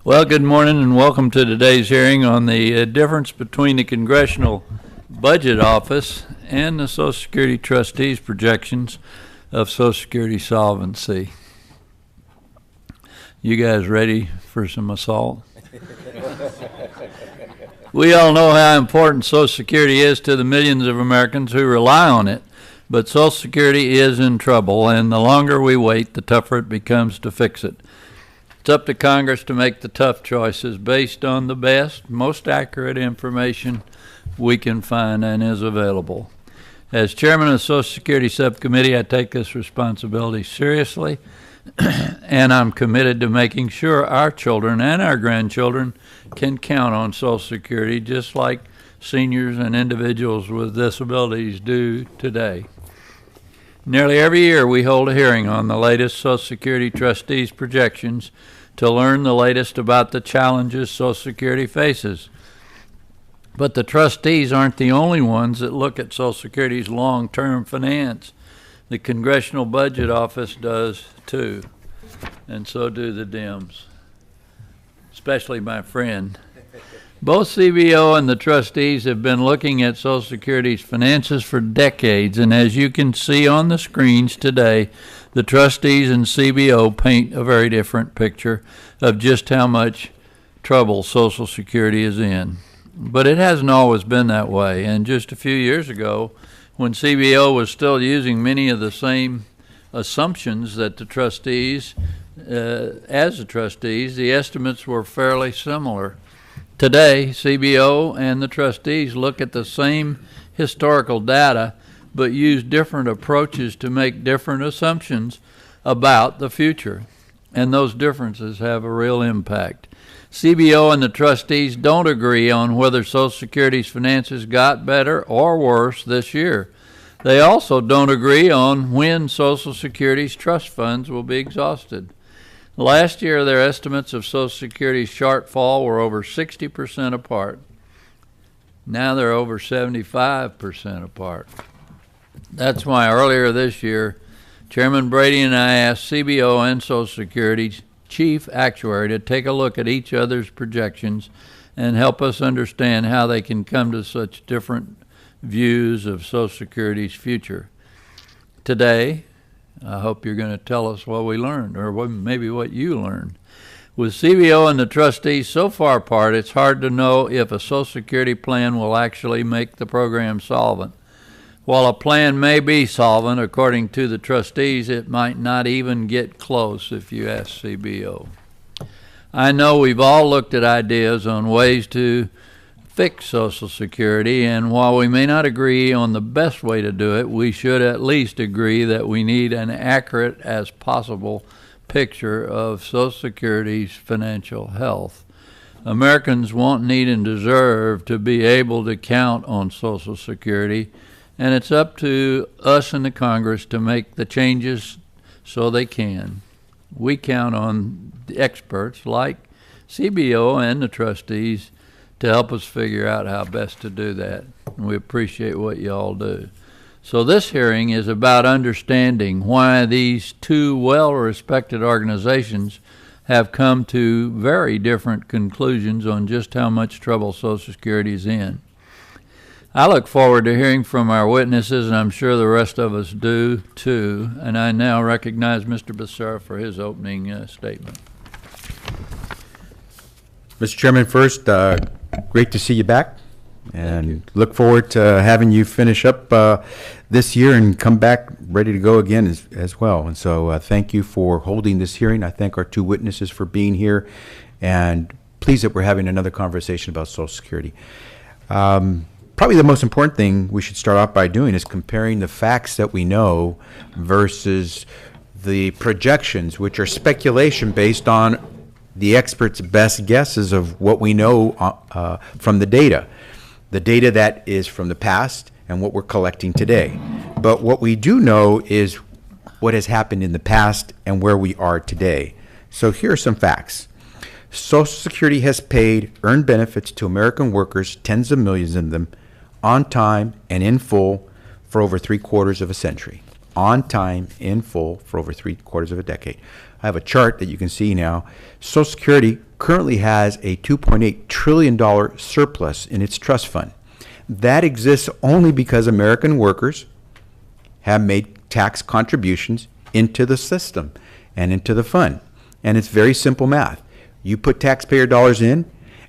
Well, good morning and welcome to today's hearing on the difference between the Congressional Budget Office and the Social Security Trustees' projections of Social Security solvency. You guys ready for some assault? We all know how important Social Security is to the millions of Americans who rely on it, but Social Security is in trouble, and the longer we wait, the tougher it becomes to fix it. It's up to Congress to make the tough choices based on the best, most accurate information we can find and is available. As chairman of the Social Security Subcommittee, I take this responsibility seriously, and I'm committed to making sure our children and our grandchildren can count on Social Security just like seniors and individuals with disabilities do today. Nearly every year we hold a hearing on the latest Social Security Trustees projections to learn the latest about the challenges Social Security faces. But the trustees aren't the only ones that look at Social Security's long-term finance. The Congressional Budget Office does too, and so do the Dems, especially my friend. Both CBO and the trustees have been looking at Social Security's finances for decades, and as you can see on the screens today, the trustees and CBO paint a very different picture of just how much trouble Social Security is in. But it hasn't always been that way, and just a few years ago, when CBO was still using many of the same assumptions that the trustees, the estimates were fairly similar. Today, CBO and the trustees look at the same historical data, but use different approaches to make different assumptions about the future, and those differences have a real impact. CBO and the trustees don't agree on whether Social Security's finances got better or worse this year. They also don't agree on when Social Security's trust funds will be exhausted. Last year, their estimates of Social Security's shortfall were over 60% apart. Now they're over 75% apart. That's why earlier this year, Chairman Brady and I asked CBO and Social Security's chief actuary to take a look at each other's projections and help us understand how they can come to such different views of Social Security's future. Today, I hope you're going to tell us what we learned, or maybe what you learned. With CBO and the trustees so far apart, it's hard to know if a Social Security plan will actually make the program solvent. While a plan may be solvent, according to the trustees, it might not even get close if you ask CBO. I know we've all looked at ideas on ways to fix Social Security, and while we may not agree on the best way to do it, we should at least agree that we need an accurate as possible picture of Social Security's financial health. Americans want, need, and deserve to be able to count on Social Security, and it's up to us in the Congress to make the changes so they can. We count on the experts like CBO and the trustees to help us figure out how best to do that. And we appreciate what you all do. So this hearing is about understanding why these two well-respected organizations have come to very different conclusions on just how much trouble Social Security is in. I look forward to hearing from our witnesses, and I'm sure the rest of us do too. And I now recognize Mr. Becerra for his opening statement. Mr. Chairman, first, great to see you back, and look forward to having you finish up this year and come back ready to go again as well. And so thank you for holding this hearing. I thank our two witnesses for being here, and pleased that we're having another conversation about Social Security. Probably the most important thing we should start off by doing is comparing the facts that we know versus the projections, which are speculation based on the experts' best guesses of what we know from the data that is from the past and what we're collecting today. But what we do know is what has happened in the past and where we are today. So here are some facts. Social Security has paid earned benefits to American workers, tens of millions of them, on time and in full for over 3/4 of a century. on time, in full, for over 3/4 of a decade. I have a chart that you can see now. Social Security currently has a $2.8 trillion surplus in its trust fund. That exists only because American workers have made tax contributions into the system and into the fund. And it's very simple math. You put taxpayer dollars in,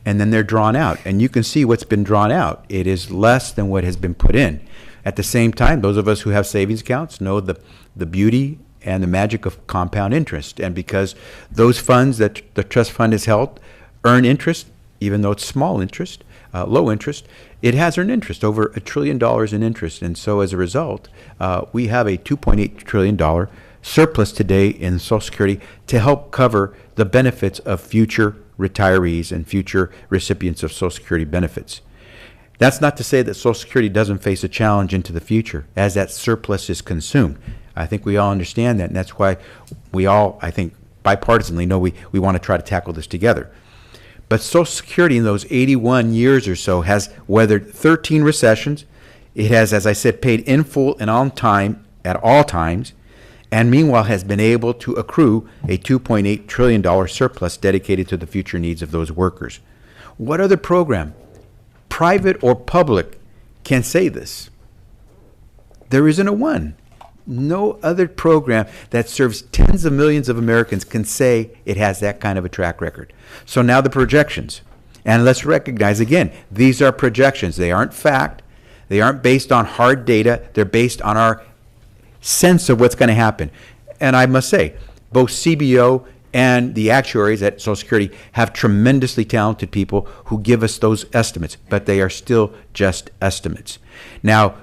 and then they're drawn out. And you can see what's been drawn out. It is less than what has been put in. At the same time, those of us who have savings accounts know the beauty and the magic of compound interest. And because those funds that the trust fund has held earn interest, even though it's small interest, low interest, it has earned interest, over $1 trillion in interest. And so as a result, we have a $2.8 trillion surplus today in Social Security to help cover the benefits of future retirees and future recipients of Social Security benefits. That's not to say that Social Security doesn't face a challenge into the future as that surplus is consumed. I think we all understand that, and that's why we all, I think, bipartisanly know we want to try to tackle this together. But Social Security in those 81 years or so has weathered 13 recessions. It has, as I said, paid in full and on time at all times, and meanwhile has been able to accrue a $2.8 trillion surplus dedicated to the future needs of those workers. What other program, private or public, can say this? There isn't a one. No other program that serves tens of millions of Americans can say it has that kind of a track record. So now the projections. And let's recognize again, these are projections. They aren't fact. They aren't based on hard data. They're based on our sense of what's going to happen. And I must say, both CBO and the actuaries at Social Security have tremendously talented people who give us those estimates, but they are still just estimates. Now,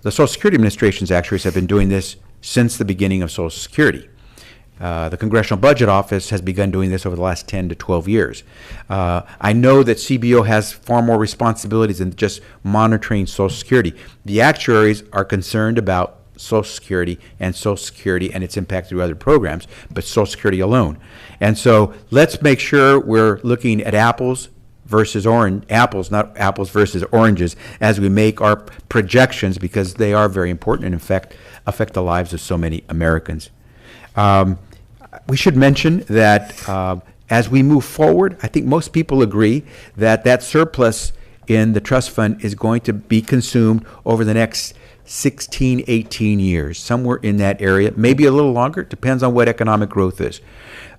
the Social Security Administration's actuaries have been doing this since the beginning of Social Security. The Congressional Budget Office has begun doing this over the last 10 to 12 years. I know that CBO has far more responsibilities than just monitoring Social Security. The actuaries are concerned about Social Security and its impact through other programs, but Social Security alone. And so let's make sure we're looking at apples versus apples, not apples versus oranges, as we make our projections, because they are very important and in fact affect the lives of so many Americans. We should mention that as we move forward, I think most people agree that that surplus in the trust fund is going to be consumed over the next 16, 18 years, somewhere in that area, maybe a little longer. It depends on what economic growth is.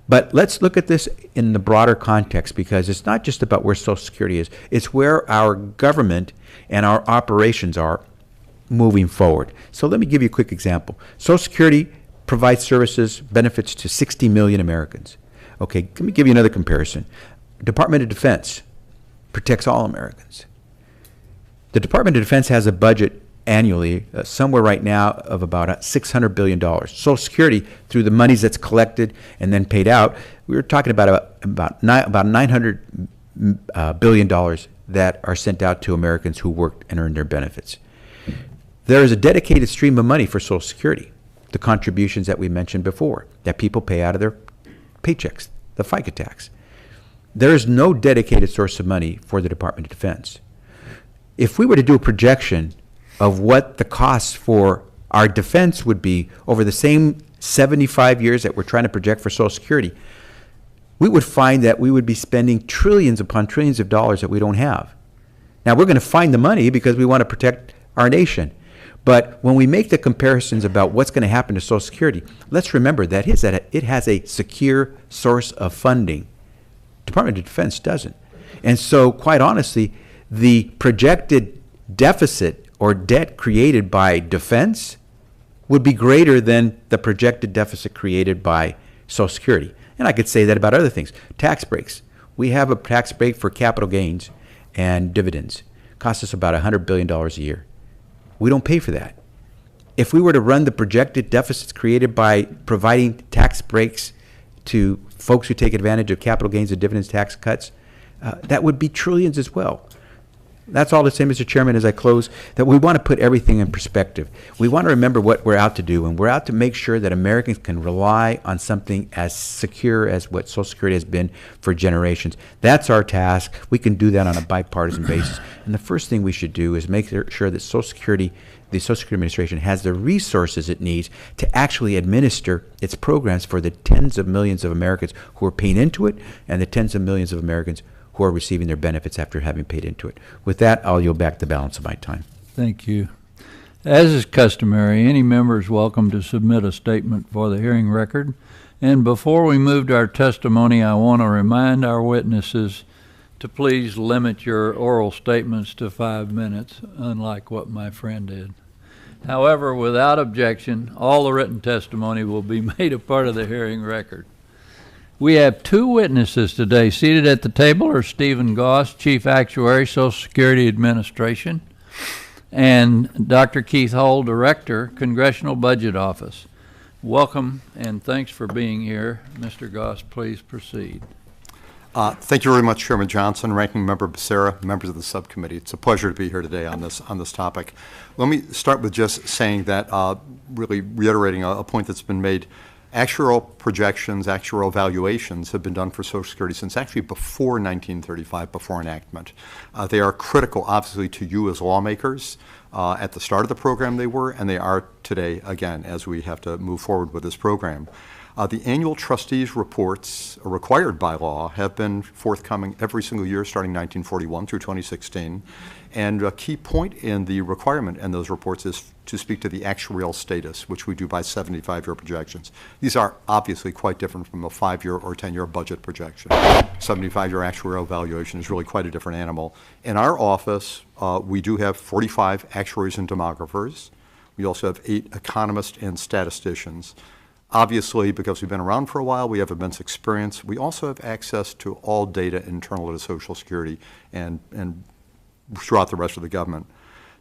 But let's look at this in the broader context, because it's not just about where Social Security is. It's where our government and our operations are moving forward. So let me give you a quick example. Social Security provides services, benefits to 60 million Americans. Okay, let me give you another comparison. Department of Defense protects all Americans. The Department of Defense has a budget annually, somewhere right now, of about $600 billion. Social Security, through the monies that's collected and then paid out, we were talking about $900 billion that are sent out to Americans who worked and earned their benefits. There is a dedicated stream of money for Social Security, the contributions that we mentioned before, that people pay out of their paychecks, the FICA tax. There is no dedicated source of money for the Department of Defense. If we were to do a projection of what the costs for our defense would be over the same 75 years that we're trying to project for Social Security, we would find that we would be spending trillions upon trillions of dollars that we don't have. Now, we're going to find the money because we want to protect our nation. But when we make the comparisons about what's going to happen to Social Security, let's remember that it has a secure source of funding. Department of Defense doesn't. And so, quite honestly, the projected deficit or debt created by defense would be greater than the projected deficit created by Social Security. And I could say that about other things. Tax breaks. We have a tax break for capital gains and dividends. It costs us about $100 billion a year. We don't pay for that. If we were to run the projected deficits created by providing tax breaks to folks who take advantage of capital gains and dividends tax cuts, that would be trillions as well. That's all to say, Mr. Chairman, as I close, that we want to put everything in perspective. We want to remember what we're out to do, and we're out to make sure that Americans can rely on something as secure as what Social Security has been for generations. That's our task. We can do that on a bipartisan basis. And the first thing we should do is make sure that Social Security the Social Security Administration has the resources it needs to actually administer its programs for the tens of millions of Americans who are paying into it and the tens of millions of Americans who are receiving their benefits after having paid into it. With that, I'll yield back the balance of my time. Thank you. As is customary, any member is welcome to submit a statement for the hearing record. And before we move to our testimony, I want to remind our witnesses to please limit your oral statements to 5 minutes, unlike what my friend did. However, without objection, all the written testimony will be made a part of the hearing record. We have 2 witnesses today. Seated at the table are Stephen Goss, Chief Actuary, Social Security Administration, and Dr. Keith Hull, Director, Congressional Budget Office. Welcome, and thanks for being here. Mr. Goss, please proceed. Thank you very much, Chairman Johnson, Ranking Member Becerra, members of the subcommittee. It's a pleasure to be here today on this topic. Let me start with just saying that, really reiterating a point that's been made. Actuarial projections, actuarial valuations have been done for Social Security since actually before 1935, before enactment. They are critical, obviously, to you as lawmakers. At the start of the program they were, and they are today, again, as we have to move forward with this program. The annual trustees reports, required by law, have been forthcoming every single year starting 1941 through 2016. And a key point in the requirement in those reports is to speak to the actuarial status, which we do by 75-year projections. These are obviously quite different from a 5-year or 10-year budget projection. 75-year actuarial valuation is really quite a different animal. In our office, we do have 45 actuaries and demographers. We also have 8 economists and statisticians. Obviously, because we've been around for a while, we have immense experience. We also have access to all data internal to Social Security and throughout the rest of the government.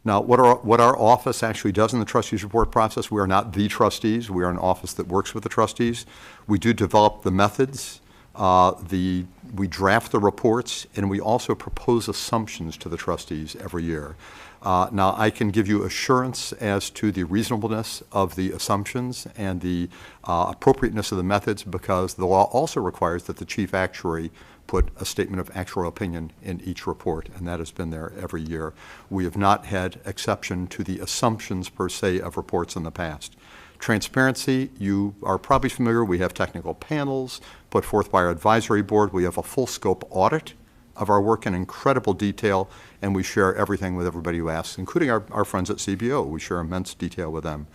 Now, what our office actually does in the trustees report process, we are not the trustees. We are an office that works with the trustees. We do develop the methods. We draft the reports, and we also propose assumptions to the trustees every year. Now, I can give you assurance as to the reasonableness of the assumptions and the appropriateness of the methods, because the law also requires that the chief actuary put a statement of actuarial opinion in each report, and that has been there every year. We have not had exception to the assumptions per se of reports in the past. Transparency, you are probably familiar. We have technical panels put forth by our advisory board. We have a full scope audit of our work in incredible detail, and we share everything with everybody who asks, including our friends at CBO. We share immense detail with them.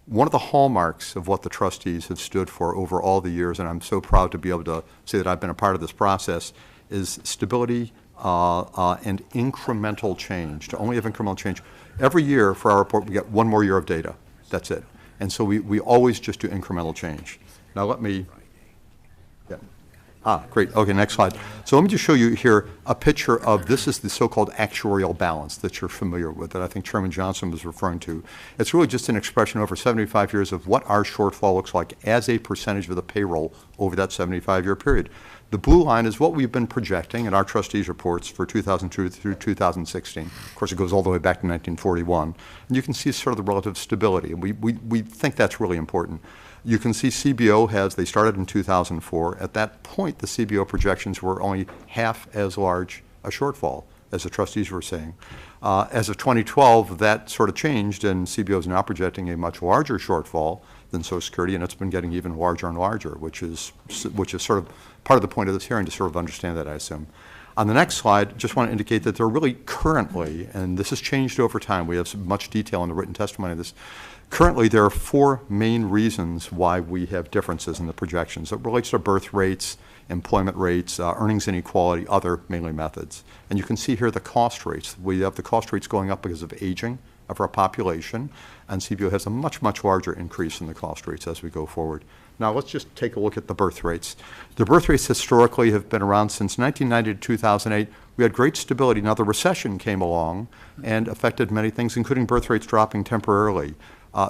One of the hallmarks of what the trustees have stood for over all the years, and I'm so proud to be able to say that I've been a part of this process, is stability and incremental change, to only have incremental change. Every year for our report, we get 1 more year of data. That's it. And so we always just do incremental change. Now let me, great. Okay, next slide. So let me just show you here a picture of, this is the so-called actuarial balance that you're familiar with, that I think Chairman Johnson was referring to. It's really just an expression over 75 years of what our shortfall looks like as a percentage of the payroll over that 75-year period. The blue line is what we've been projecting in our trustees reports for 2002 through 2016. Of course, it goes all the way back to 1941. And you can see sort of the relative stability. And we think that's really important. You can see CBO they started in 2004. At that point, the CBO projections were only half as large a shortfall as the trustees were saying. As of 2012, that sort of changed, and CBO is now projecting a much larger shortfall than Social Security, and it's been getting even larger and larger, which is sort of part of the point of this hearing, to sort of understand that, I assume. On the next slide, just want to indicate that there are really currently, and this has changed over time, we have much detail in the written testimony of this. Currently, there are 4 main reasons why we have differences in the projections. It relates to birth rates, employment rates, earnings inequality, other mainly methods. And you can see here the cost rates. We have the cost rates going up because of aging of our population, and CBO has a much, much larger increase in the cost rates as we go forward. Now let's just take a look at the birth rates. The birth rates historically have been around since 1990 to 2008. We had great stability. Now the recession came along and affected many things, including birth rates dropping temporarily.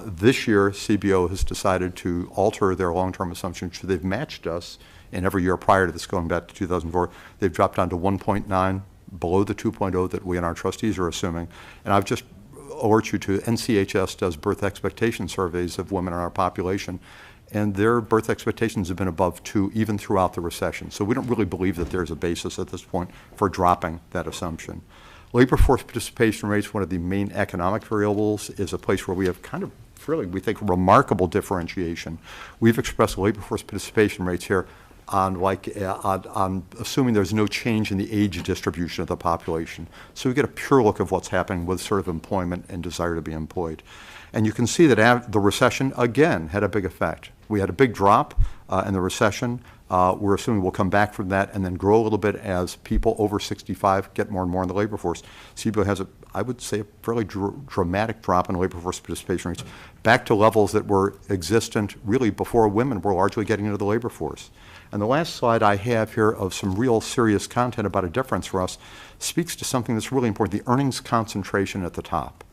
This year, CBO has decided to alter their long-term assumptions. So they've matched us in every year prior to this, going back to 2004. They've dropped down to 1.9, below the 2.0 that we and our trustees are assuming. And I've just alert you to NCHS does birth expectation surveys of women in our population, and their birth expectations have been above 2 even throughout the recession. So we don't really believe that there's a basis at this point for dropping that assumption. Labor force participation rates, one of the main economic variables, is a place where we have kind of really, we think, remarkable differentiation. We've expressed labor force participation rates here on assuming there's no change in the age distribution of the population. So we get a pure look of what's happening with sort of employment and desire to be employed. And you can see that the recession, again, had a big effect. We had a big drop in the recession. We're assuming we'll come back from that and then grow a little bit as people over 65 get more and more in the labor force. CBO has, I would say, a fairly dramatic drop in labor force participation rates back to levels that were existent really before women were largely getting into the labor force. And the last slide I have here of some real serious content about a difference for us speaks to something that's really important, the earnings concentration at the top.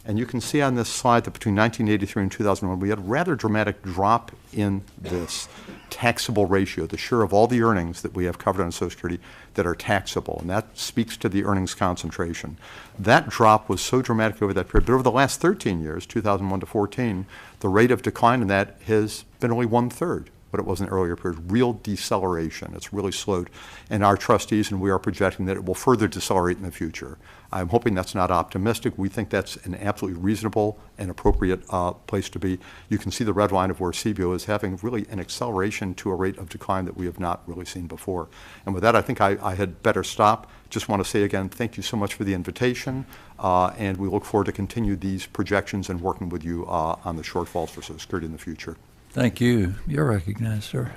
And you can see on this slide that between 1983 and 2001, we had a rather dramatic drop in this taxable ratio, the share of all the earnings that we have covered on Social Security that are taxable. And that speaks to the earnings concentration. That drop was so dramatic over that period. But over the last 13 years, 2001 to 14, the rate of decline in that has been only 1/3 what it was in the earlier period. Real deceleration. It's really slowed. And our trustees and we are projecting that it will further decelerate in the future. I'm hoping that's not optimistic. We think that's an absolutely reasonable and appropriate place to be. You can see the red line of where CBO is having really an acceleration to a rate of decline that we have not really seen before. And with that, I think I had better stop. Just want to say again, thank you so much for the invitation, and we look forward to continue these projections and working with you on the shortfalls for Social Security in the future. Thank you. You're recognized, sir.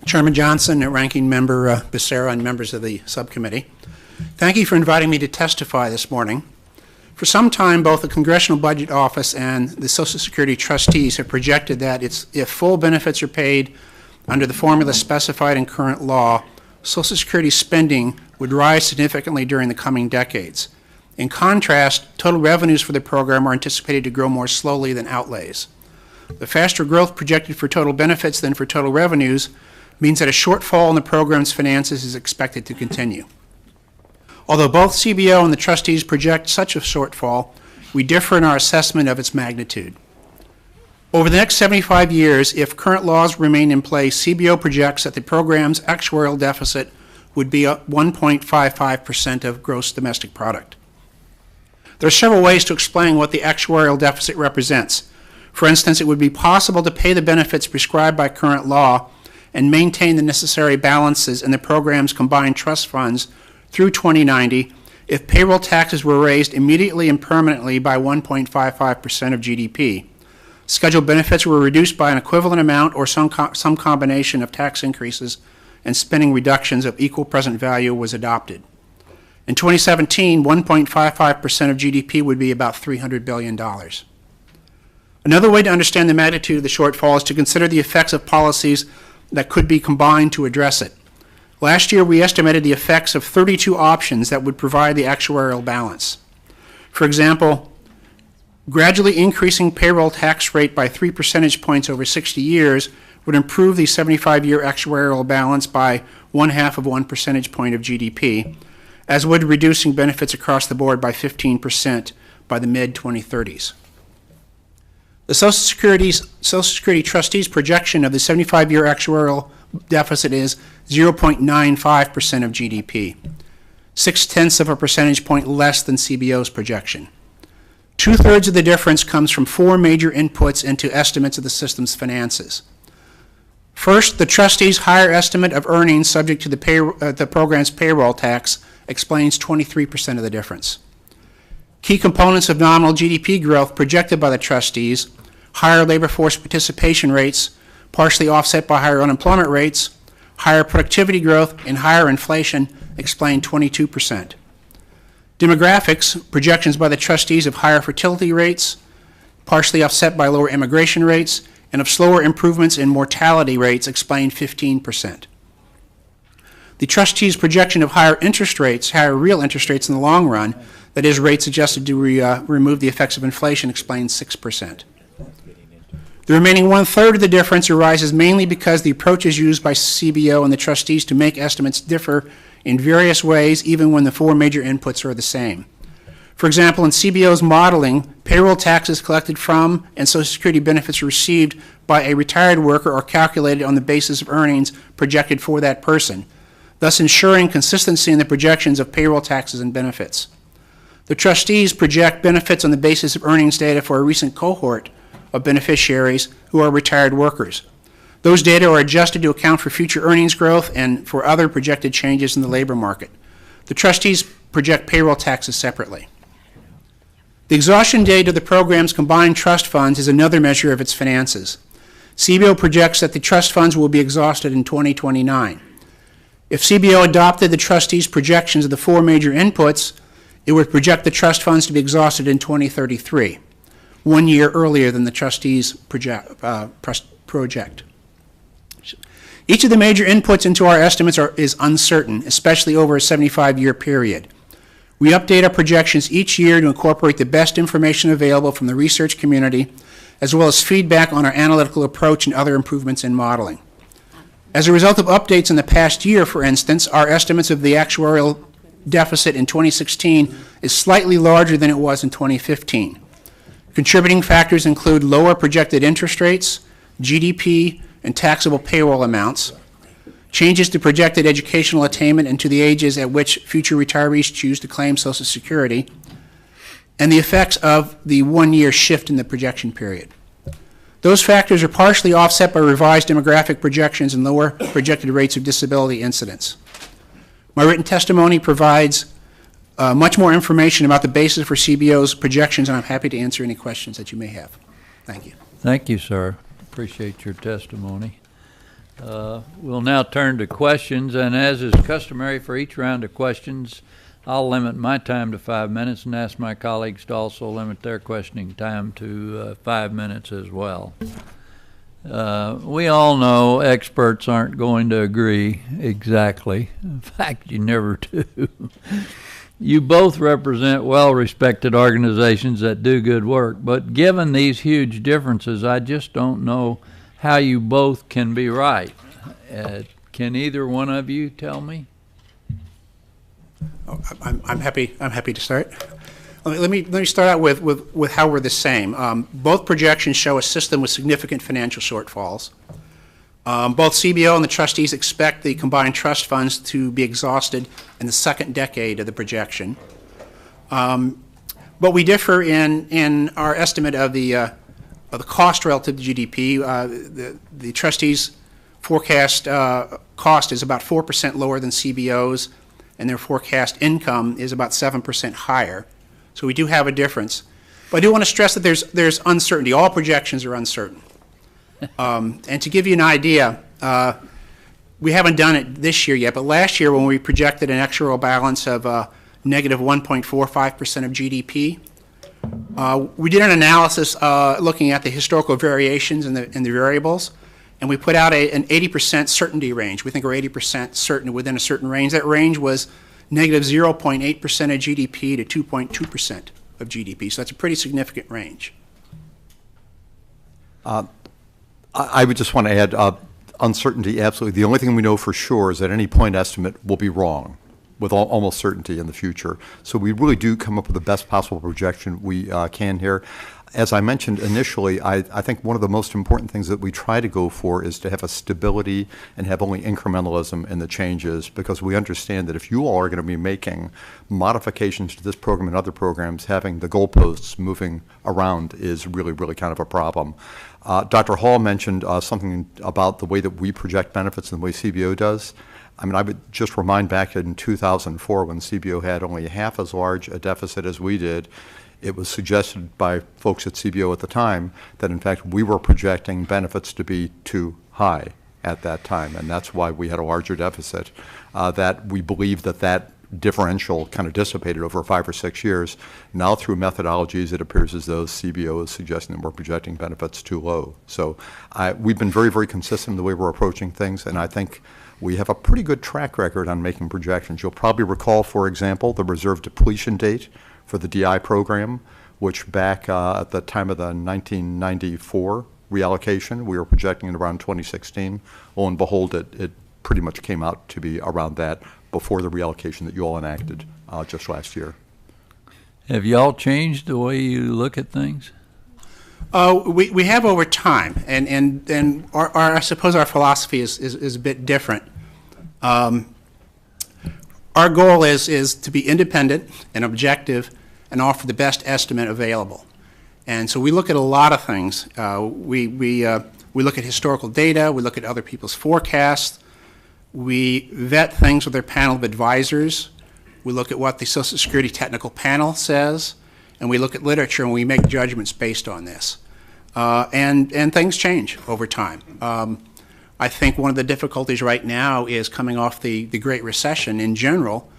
Chairman Johnson, Ranking Member Becerra, and members of the subcommittee, thank you for inviting me to testify this morning. For some time, both the Congressional Budget Office and the Social Security Trustees have projected that if full benefits are paid under the formula specified in current law, Social Security spending would rise significantly during the coming decades. In contrast, total revenues for the program are anticipated to grow more slowly than outlays. The faster growth projected for total benefits than for total revenues means that a shortfall in the program's finances is expected to continue. Although both CBO and the trustees project such a shortfall, we differ in our assessment of its magnitude. Over the next 75 years, if current laws remain in place, CBO projects that the program's actuarial deficit would be 1.55% of gross domestic product. There are several ways to explain what the actuarial deficit represents. For instance, it would be possible to pay the benefits prescribed by current law and maintain the necessary balances in the program's combined trust funds through 2090 if payroll taxes were raised immediately and permanently by 1.55% of GDP. Scheduled benefits were reduced by an equivalent amount or some combination of tax increases and spending reductions of equal present value was adopted. In 2017, 1.55% of GDP would be about $300 billion. Another way to understand the magnitude of the shortfall is to consider the effects of policies that could be combined to address it. Last year, we estimated the effects of 32 options that would provide the actuarial balance. For example, gradually increasing payroll tax rate by 3 percentage points over 60 years would improve the 75-year actuarial balance by 1/2 of 1 percentage point of GDP, as would reducing benefits across the board by 15% by the mid-2030s. The Social Security Trustees' projection of the 75-year actuarial deficit is 0.95% of GDP, 0.6 of a percentage point less than CBO's projection. 2/3 of the difference comes from 4 major inputs into estimates of the system's finances. First, the trustees' higher estimate of earnings subject to the program's payroll tax explains 23% of the difference. Key components of nominal GDP growth projected by the trustees, higher labor force participation rates, partially offset by higher unemployment rates, higher productivity growth, and higher inflation, explain 22%. Demographics, projections by the trustees of higher fertility rates, partially offset by lower immigration rates, and of slower improvements in mortality rates, explain 15%. The trustees' projection of higher interest rates, higher real interest rates in the long run, that is, rates adjusted to remove the effects of inflation, explains 6%. The remaining 1/3 of the difference arises mainly because the approaches used by CBO and the trustees to make estimates differ in various ways, even when the 4 major inputs are the same. For example, in CBO's modeling, payroll taxes collected from and Social Security benefits received by a retired worker are calculated on the basis of earnings projected for that person. thus ensuring consistency in the projections of payroll taxes and benefits. The trustees project benefits on the basis of earnings data for a recent cohort of beneficiaries who are retired workers. Those data are adjusted to account for future earnings growth and for other projected changes in the labor market. The trustees project payroll taxes separately. The exhaustion date of the program's combined trust funds is another measure of its finances. CBO projects that the trust funds will be exhausted in 2029. If CBO adopted the trustees' projections of the four major inputs, it would project the trust funds to be exhausted in 2033, 1 year earlier than the trustees project. Each of the major inputs into our estimates is uncertain, especially over a 75-year period. We update our projections each year to incorporate the best information available from the research community, as well as feedback on our analytical approach and other improvements in modeling. As a result of updates in the past year, for instance, our estimates of the actuarial deficit in 2016 is slightly larger than it was in 2015. Contributing factors include lower projected interest rates, GDP, and taxable payroll amounts, changes to projected educational attainment and to the ages at which future retirees choose to claim Social Security, and the effects of the 1 year shift in the projection period. Those factors are partially offset by revised demographic projections and lower projected rates of disability incidence. My written testimony provides much more information about the basis for CBO's projections, and I'm happy to answer any questions that you may have. Thank you. Thank you, sir. Appreciate your testimony. We'll now turn to questions, and as is customary for each round of questions, I'll limit my time to 5 minutes and ask my colleagues to also limit their questioning time to 5 minutes as well. We all know experts aren't going to agree exactly. In fact, you never do. You both represent well-respected organizations that do good work, but given these huge differences, I just don't know how you both can be right. Can either one of you tell me? Oh, I'm happy to start. Let me start out with how we're the same. Both projections show a system with significant financial shortfalls. Both CBO and the trustees expect the combined trust funds to be exhausted in the second decade of the projection. But we differ in our estimate of the cost relative to GDP. The trustees' forecast cost is about 4% lower than CBO's, and their forecast income is about 7% higher. So we do have a difference. But I do want to stress that there's uncertainty. All projections are uncertain. And to give you an idea, we haven't done it this year yet, but last year when we projected an actuarial balance of negative 1.45% of GDP, we did an analysis looking at the historical variations in the variables, and we put out an 80% certainty range. We think we're 80% certain within a certain range. That range was negative 0.8% of GDP to 2.2% of GDP, so that's a pretty significant range. I would just want to add uncertainty, absolutely. The only thing we know for sure is that any point estimate will be wrong with almost certainty in the future. So we really do come up with the best possible projection we can here. As I mentioned initially, I think one of the most important things that we try to go for is to have a stability and have only incrementalism in the changes, because we understand that if you all are going to be making modifications to this program and other programs, having the goalposts moving around is really, really kind of a problem. Dr. Hall mentioned something about the way that we project benefits and the way CBO does. I mean, I would just remind back in 2004 when CBO had only half as large a deficit as we did. It was suggested by folks at CBO at the time that, in fact, we were projecting benefits to be too high at that time, and that's why we had a larger deficit. That we believe that differential kind of dissipated over 5 or 6 years. Now, through methodologies, it appears as though CBO is suggesting that we're projecting benefits too low. So we've been very, very consistent in the way we're approaching things, and I think we have a pretty good track record on making projections. You'll probably recall, for example, the reserve depletion date for the DI program, which back at the time of the 1994 reallocation, we were projecting it around 2016. Lo and behold, it pretty much came out to be around that before the reallocation that you all enacted just last year. Have you all changed the way you look at things? We have over time, and I suppose our philosophy is a bit different. Our goal is to be independent and objective and offer the best estimate available. And so we look at a lot of things. We look at historical data, we look at other people's forecasts, we vet things with our panel of advisors, we look at what the Social Security Technical Panel says, and we look at literature and we make judgments based on this. And things change over time. I think one of the difficulties right now is coming off the Great Recession in general.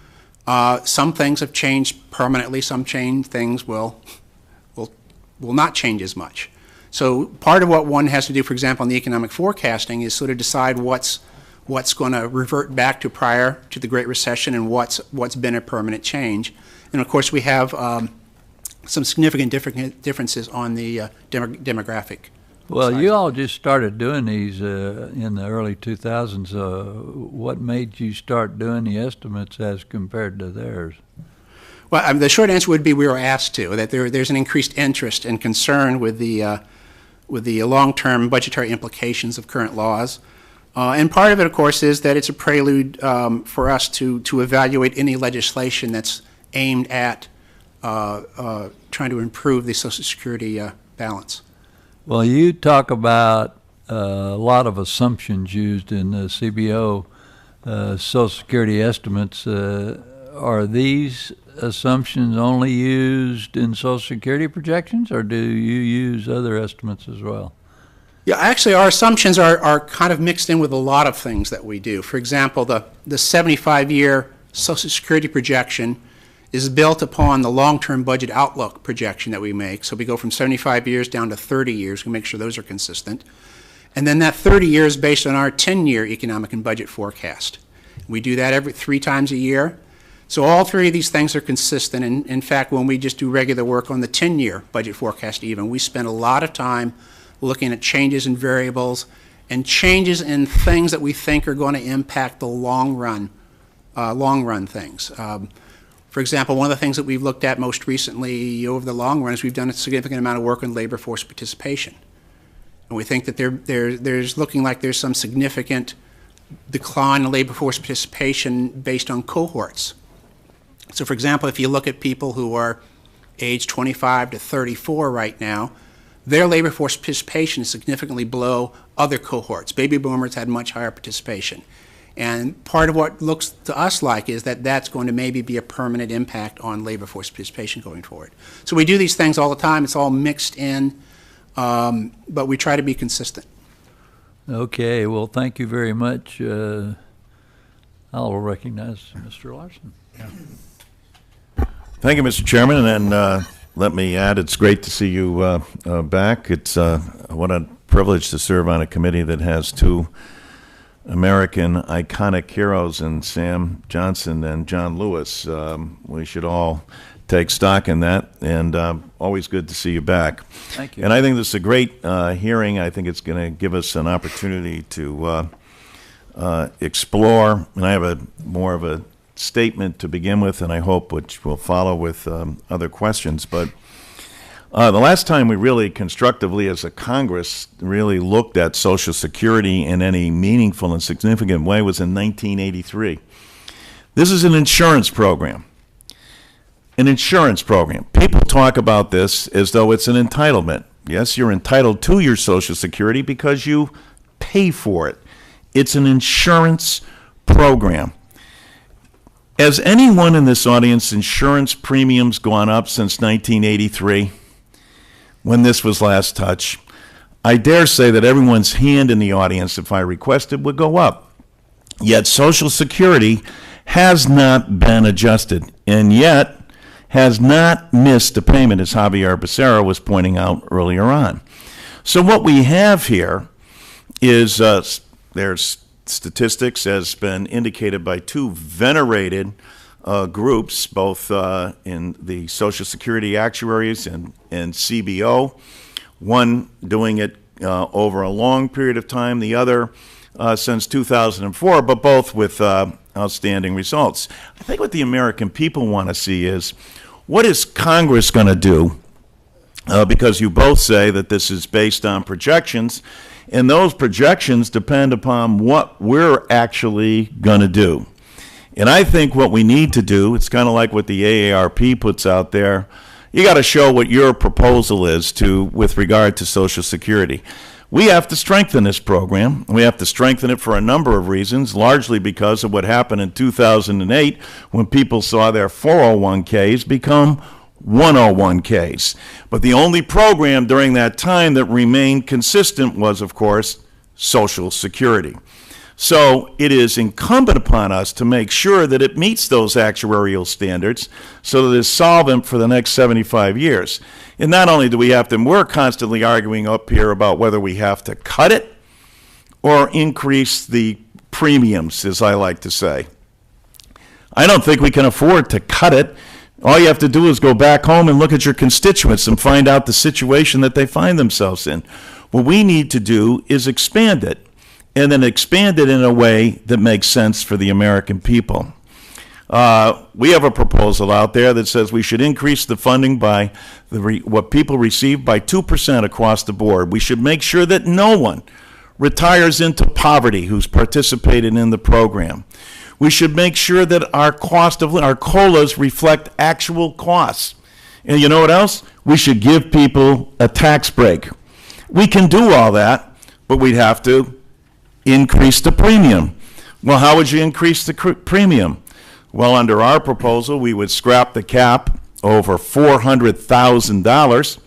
Some things have changed permanently, some things will not change as much. So part of what one has to do, for example, in the economic forecasting is sort of decide what's going to revert back to prior to the Great Recession and what's been a permanent change. And of course we have some significant differences on the demographic Well, side. you all just started doing these in the early 2000s. What made you start doing the estimates as compared to theirs? Well, the short answer would be we were asked to, that there's an increased interest and concern with the long-term budgetary implications of current laws. And part of it, of course, is that it's a prelude for us to evaluate any legislation that's aimed at trying to improve the Social Security balance. Well, you talk about a lot of assumptions used in the CBO Social Security estimates. Are these assumptions only used in Social Security projections, or do you use other estimates as well? Yeah, actually, our assumptions are kind of mixed in with a lot of things that we do. For example, the 75-year Social Security projection is built upon the long-term budget outlook projection that we make. So we go from 75 years down to 30 years. We make sure those are consistent. And then that 30 years is based on our 10-year economic and budget forecast. We do that every 3 times a year. So all 3 of these things are consistent. And in fact, when we just do regular work on the 10-year budget forecast even, we spend a lot of time looking at changes in variables and changes in things that we think are going to impact the long run things. For example, one of the things that we've looked at most recently over the long run is we've done a significant amount of work on labor force participation. And we think that there's looking like there's some significant decline in labor force participation based on cohorts. So for example, if you look at people who are age 25 to 34 right now, their labor force participation is significantly below other cohorts. Baby boomers had much higher participation. And part of what looks to us like is that that's going to maybe be a permanent impact on labor force participation going forward. So we do these things all the time. It's all mixed in, but we try to be consistent. Okay, well, thank you very much. I'll recognize Mr. Larson. Thank you, Mr. Chairman, and let me add, it's great to see you back. It's what a privilege to serve on a committee that has 2 American iconic heroes in Sam Johnson and John Lewis. We should all take stock in that, and always good to see you back. Thank you. And I think this is a great hearing. I think it's going to give us an opportunity to explore, and I have more of a statement to begin with, and I hope which will follow with other questions. But the last time we really constructively as a Congress really looked at Social Security in any meaningful and significant way was in 1983. This is an insurance program. An insurance program. People talk about this as though it's an entitlement. Yes, you're entitled to your Social Security because you pay for it. It's an insurance program. Has anyone in this audience insurance premiums gone up since 1983? When this was last touched? I dare say that everyone's hand in the audience, if I requested, would go up. Yet Social Security has not been adjusted, and yet has not missed a payment, as Javier Becerra was pointing out earlier on. So what we have here is there's statistics, has been indicated by 2 venerated groups, both in the Social Security actuaries and CBO, one doing it over a long period of time, the other since 2004, but both with outstanding results. I think what the American people want to see is, what is Congress going to do? Because you both say that this is based on projections, and those projections depend upon what we're actually going to do. And I think what we need to do, it's kind of like what the AARP puts out there. You got to show what your proposal is with regard to Social Security. We have to strengthen this program. We have to strengthen it for a number of reasons, largely because of what happened in 2008 when people saw their 401ks become 101ks. But the only program during that time that remained consistent was, of course, Social Security. So it is incumbent upon us to make sure that it meets those actuarial standards so that it's solvent for the next 75 years. And not only do we have to, we're constantly arguing up here about whether we have to cut it or increase the premiums, as I like to say. I don't think we can afford to cut it. All you have to do is go back home and look at your constituents and find out the situation that they find themselves in. What we need to do is expand it, and then expand it in a way that makes sense for the American people. We have a proposal out there that says we should increase the funding by what people receive by 2% across the board. We should make sure that no one retires into poverty who's participated in the program. We should make sure that our COLAs reflect actual costs. And you know what else? We should give people a tax break. We can do all that, but we'd have to increase the premium. Well, how would you increase the premium? Well, under our proposal, we would scrap the cap over $400,000.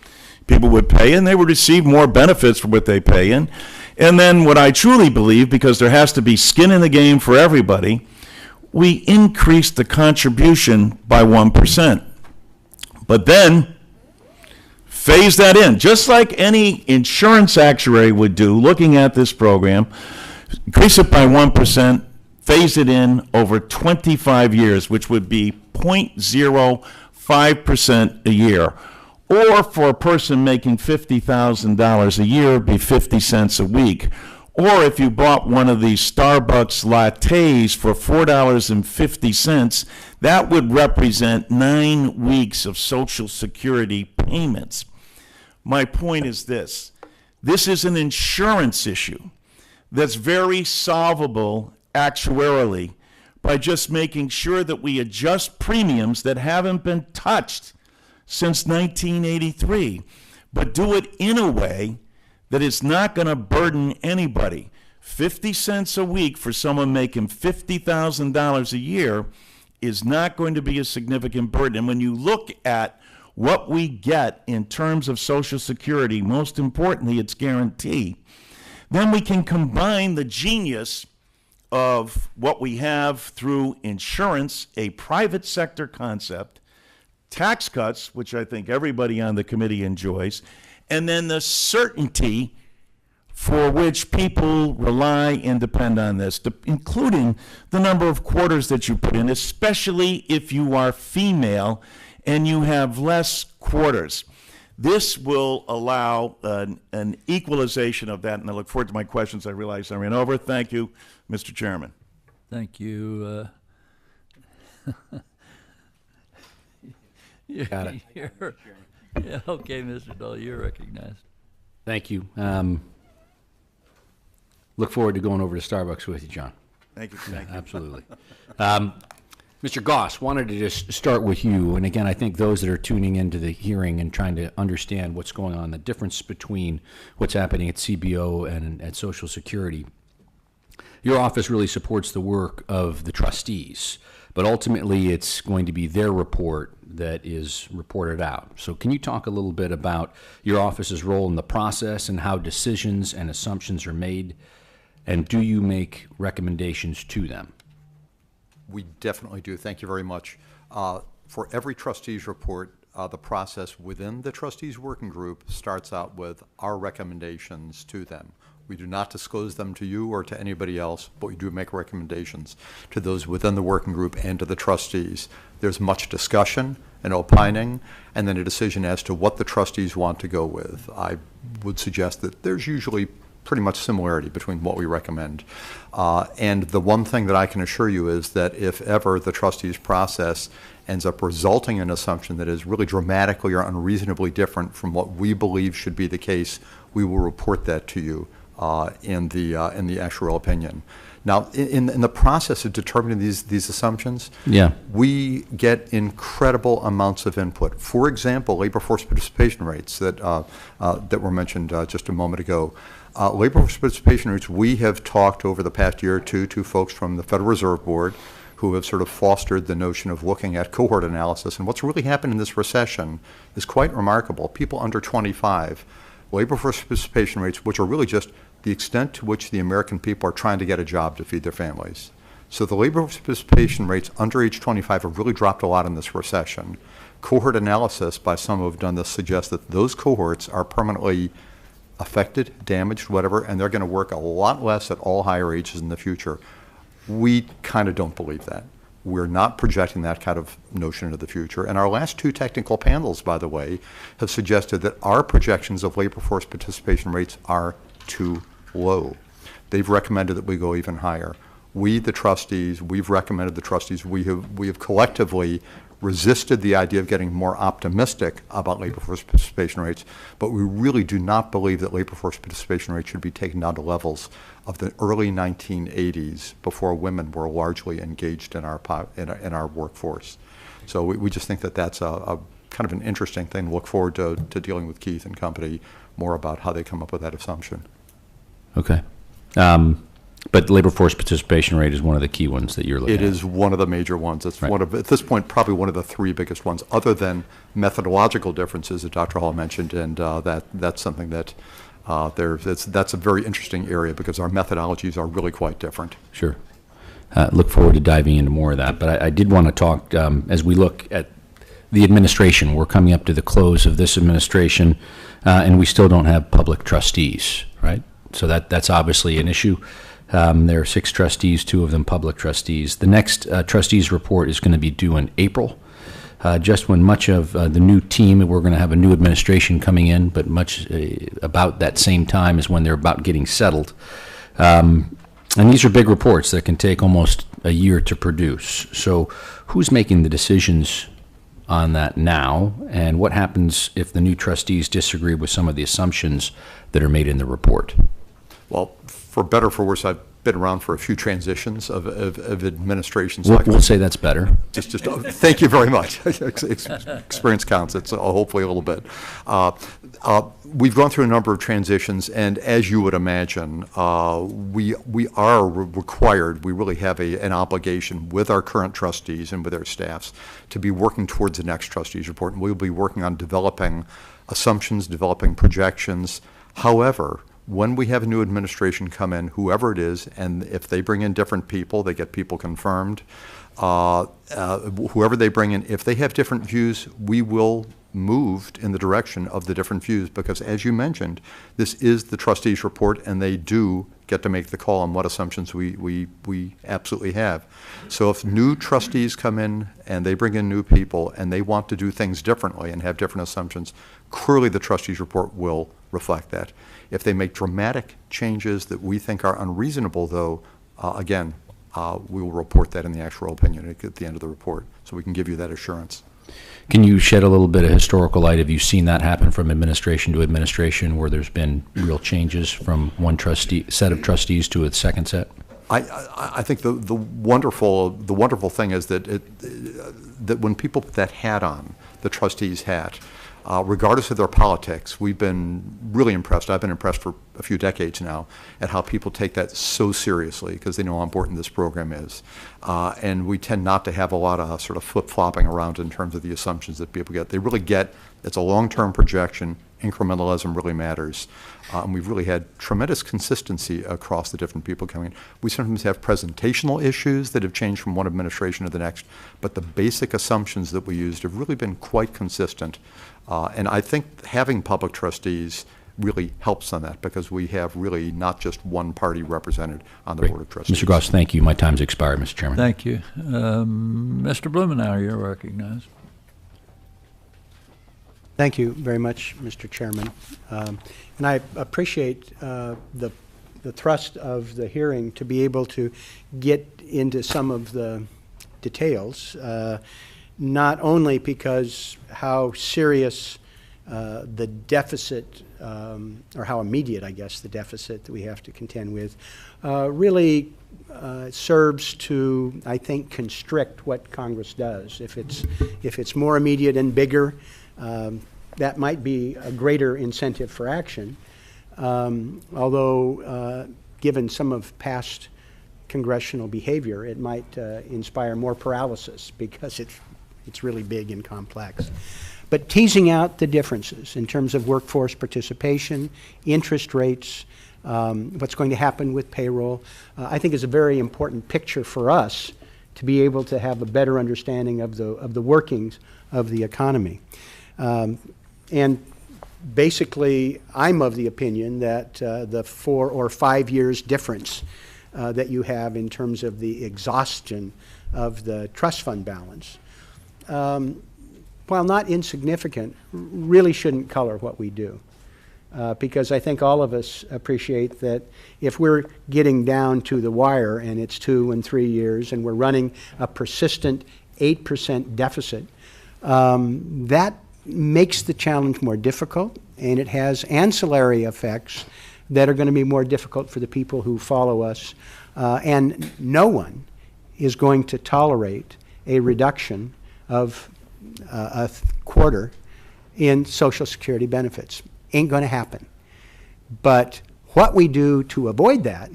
People would pay in, they would receive more benefits for what they pay in. And then what I truly believe, because there has to be skin in the game for everybody, we increase the contribution by 1%. But then phase that in, just like any insurance actuary would do looking at this program. Increase it by 1%, phase it in over 25 years, which would be 0.05% a year. Or for a person making $50,000 a year, it'd be 50 cents a week. Or if you bought one of these Starbucks lattes for $4.50, that would represent 9 weeks of Social Security payments. My point is this. This is an insurance issue that's very solvable actuarially by just making sure that we adjust premiums that haven't been touched since 1983, but do it in a way that it's not going to burden anybody. 50 cents a week for someone making $50,000 a year is not going to be a significant burden. And when you look at what we get in terms of Social Security, most importantly, its guarantee, then we can combine the genius of what we have through insurance, a private sector concept, tax cuts, which I think everybody on the committee enjoys, and then the certainty for which people rely and depend on this, including the number of quarters that you put in, especially if you are female and you have less quarters. This will allow an equalization of that, and I look forward to my questions. I realize I ran over. Thank you, Mr. Chairman. Thank you. Got it. Yeah, okay, Mr. Dole, you're recognized. Thank you. Look forward to going over to Starbucks with you, John. Thank you. Thank you. Absolutely. Mr. Goss, wanted to just start with you. And again, I think those that are tuning into the hearing and trying to understand what's going on, the difference between what's happening at CBO and at Social Security. Your office really supports the work of the trustees, but ultimately it's going to be their report that is reported out. So can you talk a little bit about your office's role in the process and how decisions and assumptions are made, and do you make recommendations to them? We definitely do. Thank you very much. For every trustee's report, the process within the trustees working group starts out with our recommendations to them. We do not disclose them to you or to anybody else, but we do make recommendations to those within the working group and to the trustees. There's much discussion and opining, and then a decision as to what the trustees want to go with. I would suggest that there's usually pretty much similarity between what we recommend. And the one thing that I can assure you is that if ever the trustees process ends up resulting in an assumption that is really dramatically or unreasonably different from what we believe should be the case, we will report that to you in the actuarial opinion. Now, in the process of determining these assumptions, Yeah. we get incredible amounts of input. For example, labor force participation rates that were mentioned just a moment ago. Labor force participation rates, we have talked over the past year or two to folks from the Federal Reserve Board who have sort of fostered the notion of looking at cohort analysis. And what's really happened in this recession is quite remarkable. People under 25, labor force participation rates, which are really just the extent to which the American people are trying to get a job to feed their families. So the labor force participation rates under age 25 have really dropped a lot in this recession. Cohort analysis by some who have done this suggests that those cohorts are permanently affected, damaged, whatever, and they're going to work a lot less at all higher ages in the future. We kind of don't believe that. We're not projecting that kind of notion into the future. And our last two technical panels, by the way, have suggested that our projections of labor force participation rates are too low. They've recommended that we go even higher. We, the trustees, we've recommended the trustees, we have collectively resisted the idea of getting more optimistic about labor force participation rates, but we really do not believe that labor force participation rates should be taken down to levels of the early 1980s before women were largely engaged in our workforce. So we just think that that's a kind of an interesting thing. Look forward to dealing with Keith and company more about how they come up with that assumption. Okay. But labor force participation rate is one of the key ones that you're looking at. It is one of the major ones. It's Right. one of, at this point, probably one of the three biggest ones, other than methodological differences that Dr. Hall mentioned, and that's something that that's a very interesting area because our methodologies are really quite different. Sure. Look forward to diving into more of that. But I did want to talk, as we look at the administration, we're coming up to the close of this administration, and we still don't have public trustees, right? So that's obviously an issue. There are 6 trustees, 2 of them public trustees. The next trustees report is going to be due in April, just when much of the new team, we're going to have a new administration coming in, but much about that same time is when they're about getting settled. And these are big reports that can take almost a year to produce. So who's making the decisions on that now, and what happens if the new trustees disagree with some of the assumptions that are made in the report? Well, for better or for worse, I've been around for a few transitions of administrations. We'll say that's better. Thank you very much. Experience counts. It's hopefully a little bit. We've gone through a number of transitions, and as you would imagine, we are required, we really have an obligation with our current trustees and with our staffs to be working towards the next trustees report, and we'll be working on developing assumptions, developing projections. However, when we have a new administration come in, whoever it is, and if they bring in different people, they get people confirmed, whoever they bring in, if they have different views, we will move in the direction of the different views because, as you mentioned, this is the trustees' report, and they do get to make the call on what assumptions we absolutely have. So if new trustees come in and they bring in new people and they want to do things differently and have different assumptions, clearly the trustees' report will reflect that. If they make dramatic changes that we think are unreasonable, though, again, we will report that in the actuarial opinion at the end of the report, so we can give you that assurance. Can you shed a little bit of historical light? Have you seen that happen from administration to administration where there's been real changes from one set of trustees to a second set? I think the wonderful thing is that that when people put that hat on, the trustees' hat, regardless of their politics, we've been really impressed. I've been impressed for a few decades now at how people take that so seriously because they know how important this program is. And we tend not to have a lot of sort of flip-flopping around in terms of the assumptions that people get. They really get it's a long-term projection. Incrementalism really matters. And we've really had tremendous consistency across the different people coming in. We sometimes have presentational issues that have changed from one administration to the next, but the basic assumptions that we used have really been quite consistent. And I think having public trustees really helps on that because we have really not just one party represented on the Board of Trustees. Mr. Goss, thank you. My time's expired, Mr. Chairman. Thank you. Mr. Blumenauer, you're recognized. Thank you very much, Mr. Chairman. And I appreciate the thrust of the hearing to be able to get into some of the details, not only because how serious the deficit, or how immediate, I guess, the deficit that we have to contend with, really serves to, I think, constrict what Congress does. If it's more immediate and bigger, that might be a greater incentive for action. Although, given some of past congressional behavior, it might inspire more paralysis because it's really big and complex. But teasing out the differences in terms of workforce participation, interest rates, what's going to happen with payroll, I think is a very important picture for us to be able to have a better understanding of the workings of the economy. And basically, I'm of the opinion that the 4 or 5 years difference that you have in terms of the exhaustion of the trust fund balance, while not insignificant, really shouldn't color what we do. Because I think all of us appreciate that if we're getting down to the wire and it's 2 and 3 years and we're running a persistent 8% deficit, that makes the challenge more difficult, and it has ancillary effects that are going to be more difficult for the people who follow us. And no one is going to tolerate a reduction of a quarter in Social Security benefits. Ain't going to happen. But what we do to avoid that,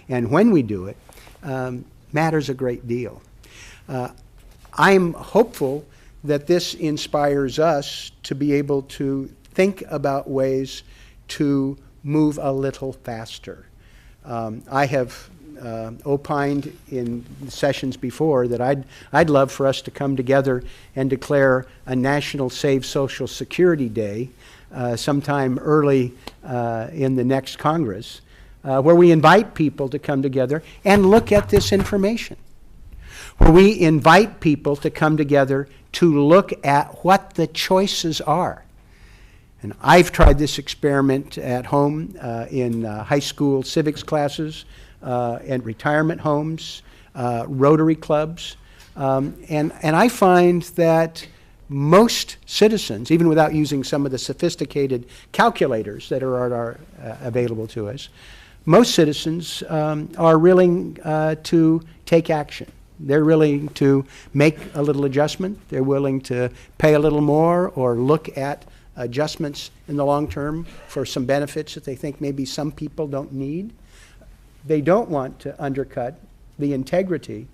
and when we do it, matters a great deal. I'm hopeful that this inspires us to be able to think about ways to move a little faster. I have opined in sessions before that I'd love for us to come together and declare a National Save Social Security Day sometime early in the next Congress, where we invite people to come together and look at this information, where we invite people to come together to look at what the choices are. And I've tried this experiment at home in high school civics classes, and retirement homes, Rotary clubs, and I find that most citizens, even without using some of the sophisticated calculators that are available to us, most citizens are willing to take action. They're willing to make a little adjustment. They're willing to pay a little more or look at adjustments in the long term for some benefits that they think maybe some people don't need. They don't want to undercut the integrity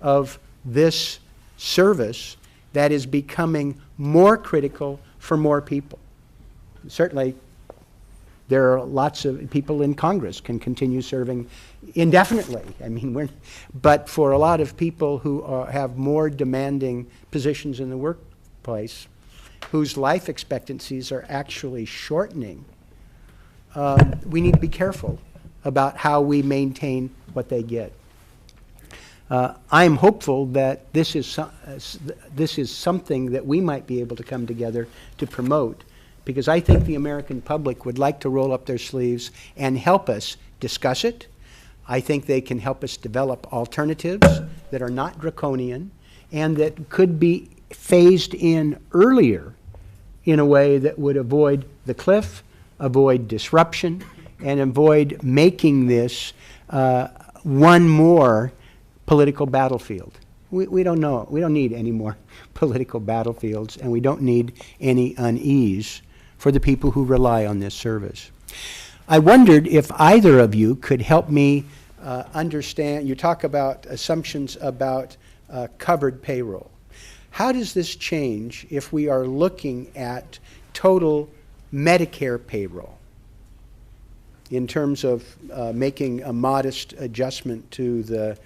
of this service that is becoming more critical for more people. Certainly, there are lots of people in Congress can continue serving indefinitely. I mean, but for a lot of people who have more demanding positions in the workplace, whose life expectancies are actually shortening, we need to be careful about how we maintain what they get. I'm hopeful that this is something that we might be able to come together to promote, because I think the American public would like to roll up their sleeves and help us discuss it. I think they can help us develop alternatives that are not draconian and that could be phased in earlier in a way that would avoid the cliff, avoid disruption, and avoid making this one more political battlefield. We don't know. We don't need any more political battlefields, and we don't need any unease for the people who rely on this service. I wondered if either of you could help me understand. You talk about assumptions about covered payroll. How does this change if we are looking at total Medicare payroll in terms of making a modest adjustment to the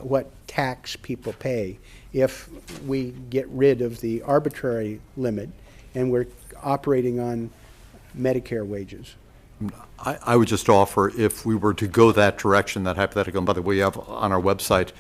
what tax people pay if we get rid of the arbitrary limit and we're operating on Medicare wages? I would just offer, if we were to go that direction, that hypothetical, and by the way, we have on our website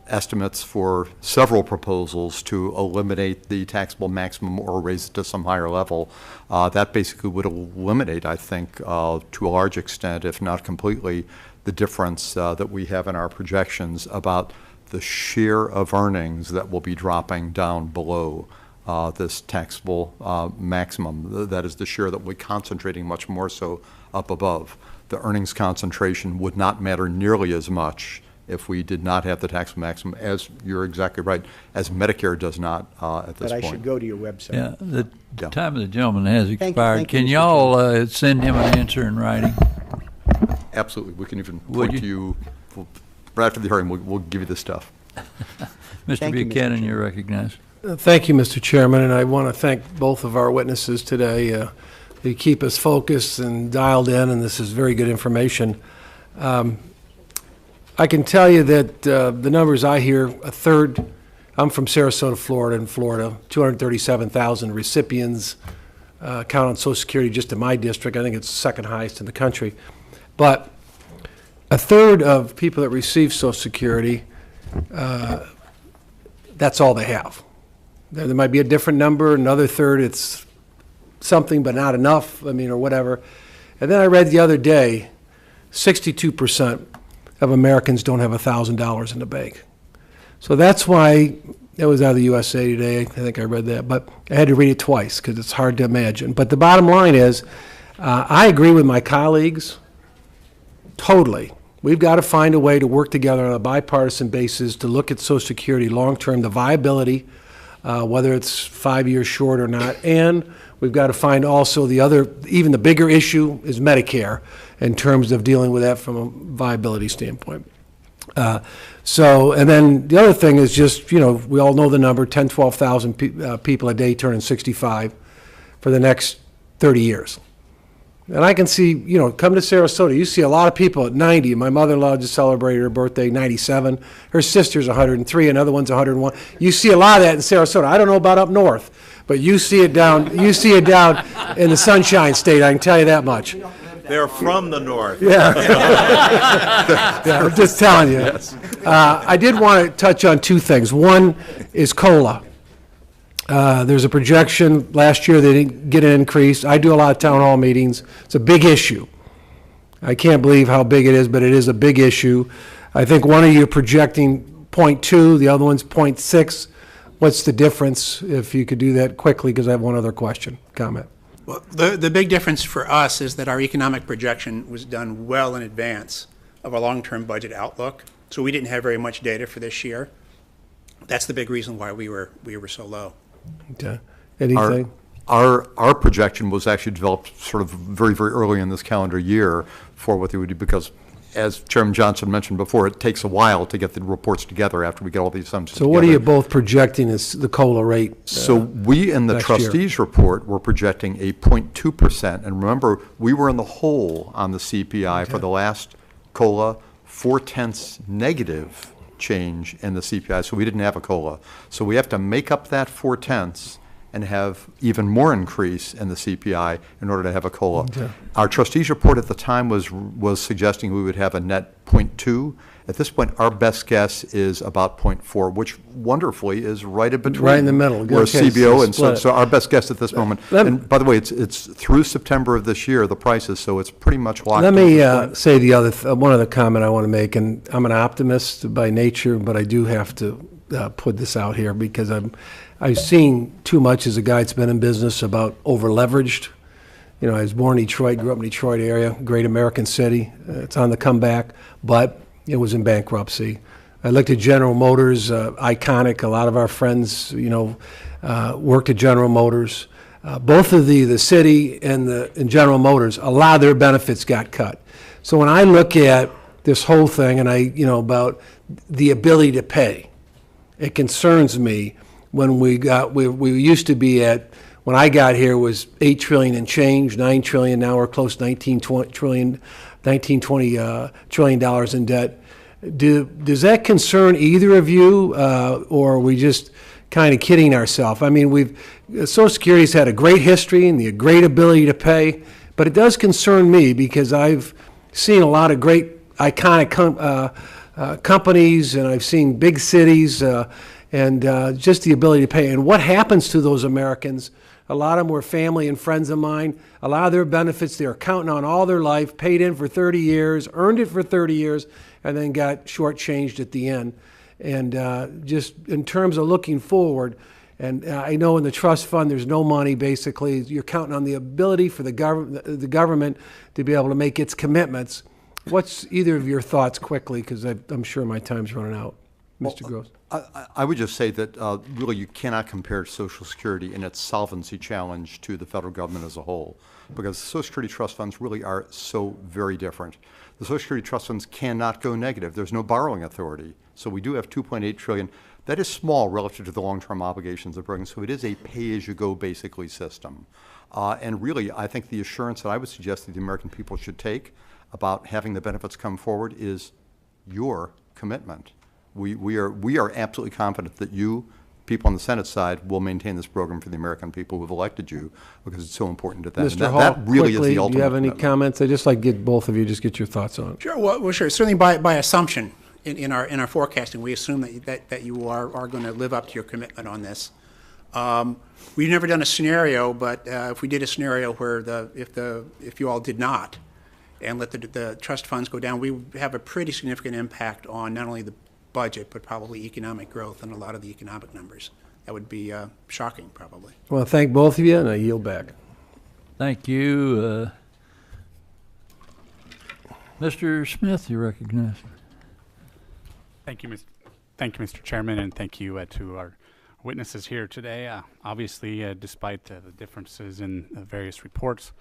estimates for several proposals to eliminate the taxable maximum or raise it to some higher level. That basically would eliminate, I think, to a large extent, if not completely, the difference that we have in our projections about the share of earnings that will be dropping down below this taxable maximum. That is the share that will be concentrating much more so up above. The earnings concentration would not matter nearly as much if we did not have the tax maximum, as you're exactly right, as Medicare does not at this But I point. should go to your website. Yeah, the Yeah. time of the gentleman has you, expired. Can Mr. y'all send him an answer in writing? Absolutely. We can even Would point to you, right after the hearing, we'll give you the stuff. Mr. Thank you, Mr. Buchanan, you're recognized. Thank you, Mr. Chairman, and I want to thank both of our witnesses today. They keep us focused and dialed in, and this is very good information. I can tell you that the numbers I hear, a third, I'm from Sarasota, Florida, in Florida, 237,000 recipients count on Social Security just in my district. I think it's the second highest in the country. But a third of people that receive Social Security, that's all they have. There might be a different number, another third, it's something but not enough, or whatever. And then I read the other day, 62% of Americans don't have $1,000 in the bank. So that's why, it was out of the USA Today, I think I read that, but I had to read it twice because it's hard to imagine. But the bottom line is, I agree with my colleagues totally. We've got to find a way to work together on a bipartisan basis to look at Social Security long-term, the viability, whether it's 5 years short or not, and we've got to find also the other, even the bigger issue is Medicare in terms of dealing with that from a viability standpoint. And then the other thing is just, we all know the number, 10, 12,000 people a day turning 65 for the next 30 years. And I can see, come to Sarasota, you see a lot of people at 90. My mother-in-law just celebrated her birthday, 97. Her sister's 103, another one's 101. You see a lot of that in Sarasota. I don't know about up north, but you see it down in the Sunshine State, I can tell you that much. They're from the north. Yeah. Yeah, I'm just telling you. I did want to touch on two things. One is COLA. There's a projection. Last year they didn't get an increase. I do a lot of town hall meetings. It's a big issue. I can't believe how big it is, but it is a big issue. I think one of you projecting 0.2, the other one's 0.6. What's the difference? If you could do that quickly, because I have one other comment. Well, the big difference for us is that our economic projection was done well in advance of our long-term budget outlook, so we didn't have very much data for this year. That's the big reason why we were so low. Okay. Anything? Our projection was actually developed sort of very, very early in this calendar year for what they would do, because as Chairman Johnson mentioned before, it takes a while to get the reports together after we get all these assumptions So what are you both projecting as the COLA rate? So we in the next year? trustees report were projecting a 0.2%. And remember, we were in the hole on the CPI for the last COLA, 0.4 negative change in the CPI. So we didn't have a COLA. So we have to make up that 0.4 and have even more increase in the CPI in order to have a COLA. Okay. Our trustees report at the time was suggesting we would have a net 0.2. At this point, our best guess is about 0.4, which wonderfully is right in between. Right in the middle. We're Okay, CBO, so and split. so our best guess at this moment. And by the way, it's through September of this year, the prices, so it's pretty much locked. Let at me this point. say the other one other comment I want to make, and I'm an optimist by nature, but I do have to put this out here because I've seen too much as a guy that's been in business about over-leveraged. I was born in Detroit, grew up in the Detroit area, great American city. It's on the comeback, but it was in bankruptcy. I looked at General Motors, iconic. A lot of our friends, worked at General Motors. Both of the city and General Motors, a lot of their benefits got cut. So when I look at this whole thing and about the ability to pay, it concerns me. When we used to be at, when I got here was 8 trillion and change, 9 trillion, now we're close to 19, 20 trillion dollars in debt. Does that concern either of you, or are we just kind of kidding ourselves? I mean, Social Security's had a great history and the great ability to pay, but it does concern me because I've seen a lot of great iconic companies, and I've seen big cities, and just the ability to pay. And what happens to those Americans? A lot of them were family and friends of mine. A lot of their benefits they were counting on all their life, paid in for 30 years, earned it for 30 years, and then got shortchanged at the end. And just in terms of looking forward, and I know in the trust fund there's no money, basically. You're counting on the ability for the government to be able to make its commitments. What's either of your thoughts quickly, because I'm sure my time's running out, Mr. Gross? I would just say that really you cannot compare Social Security in its solvency challenge to the federal government as a whole, because Social Security trust funds really are so very different. The Social Security trust funds cannot go negative. There's no borrowing authority. So we do have $2.8 trillion. That is small relative to the long-term obligations of bringing. So it is a pay-as-you-go basically system. And really, I think the assurance that I would suggest that the American people should take about having the benefits come forward is your commitment. We are absolutely confident that you, people on the Senate side, will maintain this program for the American people who have elected you, because it's so important to them. And Mr. Hall, that really quickly, is the ultimate do you have any commitment. comments? I'd just like to get both of you, just get your thoughts on it. Sure. Well, sure. Certainly by assumption in our forecasting, we assume that you are going to live up to your commitment on this. We've never done a scenario, but if we did a scenario where if you all did not and let the trust funds go down, we would have a pretty significant impact on not only the budget, but probably economic growth and a lot of the economic numbers. That would be shocking, probably. I want to thank both of you, and I yield back. Thank you. Mr. Smith, you recognize. Thank you, Mr. Chairman, and thank you to our witnesses here today. Obviously, despite the differences in the various reports,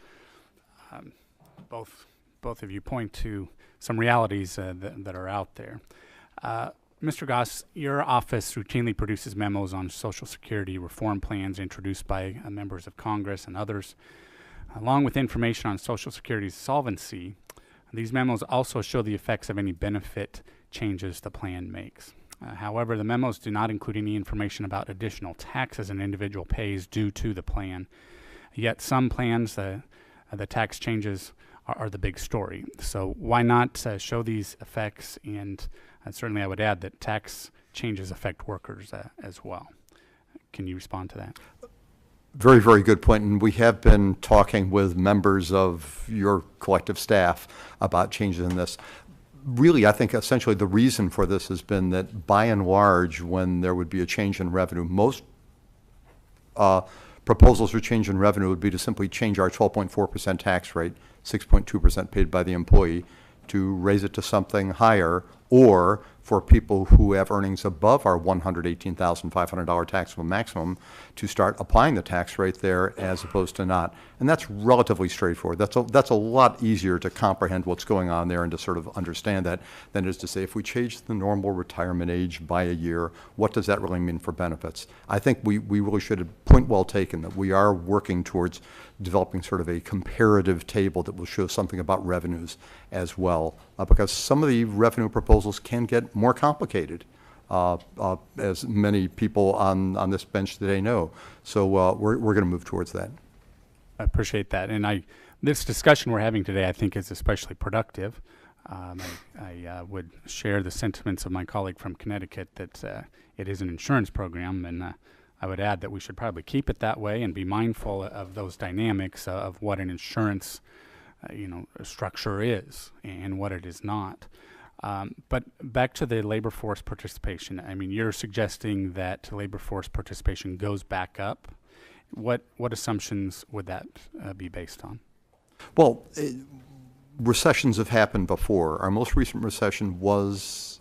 both of you point to some realities that are out there. Mr. Goss, your office routinely produces memos on Social Security reform plans introduced by members of Congress and others, along with information on Social Security's solvency. These memos also show the effects of any benefit changes the plan makes. However, the memos do not include any information about additional taxes an individual pays due to the plan. Yet some plans, the tax changes are the big story. So why not show these effects? And certainly I would add that tax changes affect workers as well. Can you respond to that? Very, very good point. And we have been talking with members of your collective staff about changes in this. Really, I think essentially the reason for this has been that by and large, when there would be a change in revenue, most proposals for change in revenue would be to simply change our 12.4% tax rate, 6.2% paid by the employee, to raise it to something higher, or for people who have earnings above our $118,500 taxable maximum to start applying the tax rate there as opposed to not. And that's relatively straightforward. That's a lot easier to comprehend what's going on there and to sort of understand that than it is to say, if we change the normal retirement age by a year, what does that really mean for benefits? I think we really should have point well taken that we are working towards developing sort of a comparative table that will show something about revenues as well, because some of the revenue proposals can get more complicated, as many people on this bench today know. So we're going to move towards that. I appreciate that. And this discussion we're having today, I think, is especially productive. I would share the sentiments of my colleague from Connecticut that it is an insurance program, and I would add that we should probably keep it that way and be mindful of those dynamics of what an insurance structure is and what it is not. But back to the labor force participation. I mean, you're suggesting that labor force participation goes back up. What assumptions would that be based on? Well, recessions have happened before. Our most recent recession was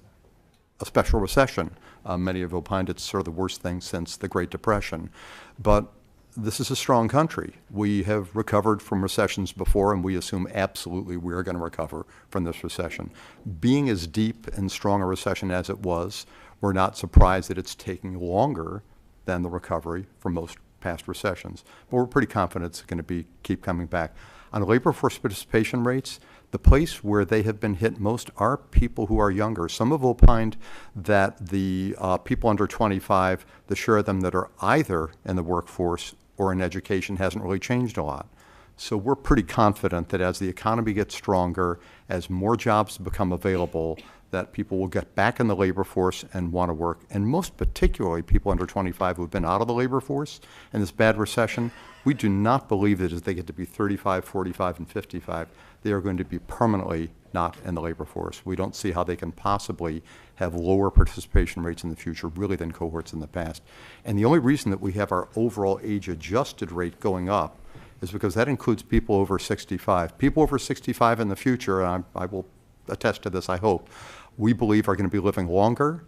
a special recession. Many have opined it's sort of the worst thing since the Great Depression. But this is a strong country. We have recovered from recessions before, and we assume absolutely we are going to recover from this recession. Being as deep and strong a recession as it was, we're not surprised that it's taking longer than the recovery from most past recessions. But we're pretty confident it's going to keep coming back. On labor force participation rates, the place where they have been hit most are people who are younger. Some have opined that the people under 25, the share of them that are either in the workforce or in education hasn't really changed a lot. So we're pretty confident that as the economy gets stronger, as more jobs become available, that people will get back in the labor force and want to work. And most particularly people under 25 who have been out of the labor force in this bad recession, we do not believe that as they get to be 35, 45, and 55, they are going to be permanently not in the labor force. We don't see how they can possibly have lower participation rates in the future, really, than cohorts in the past. And the only reason that we have our overall age-adjusted rate going up is because that includes people over 65. People over 65 in the future, and I will attest to this, I hope, we believe are going to be living longer.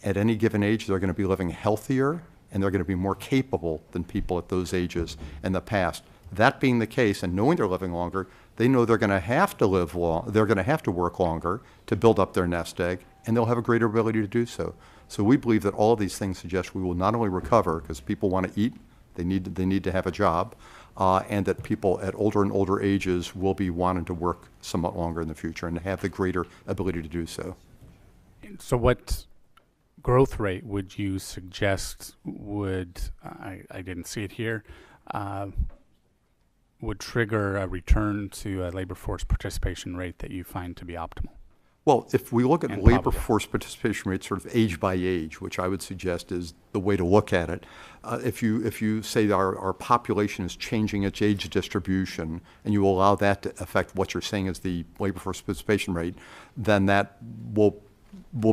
At any given age, they're going to be living healthier, and they're going to be more capable than people at those ages in the past. That being the case, and knowing they're living longer, they know they're going to have to live long, they're going to have to work longer to build up their nest egg, and they'll have a greater ability to do so. So we believe that all of these things suggest we will not only recover, because people want to eat, they need to have a job, and that people at older and older ages will be wanting to work somewhat longer in the future and have the greater ability to do so. So what growth rate would you suggest would, I didn't see it here, would trigger a return to a labor force participation rate that you find to be optimal? Well, if we look at And labor probable. force participation rates sort of age by age, which I would suggest is the way to look at it, if you say that our population is changing its age distribution and you allow that to affect what you're saying is the labor force participation rate, then that will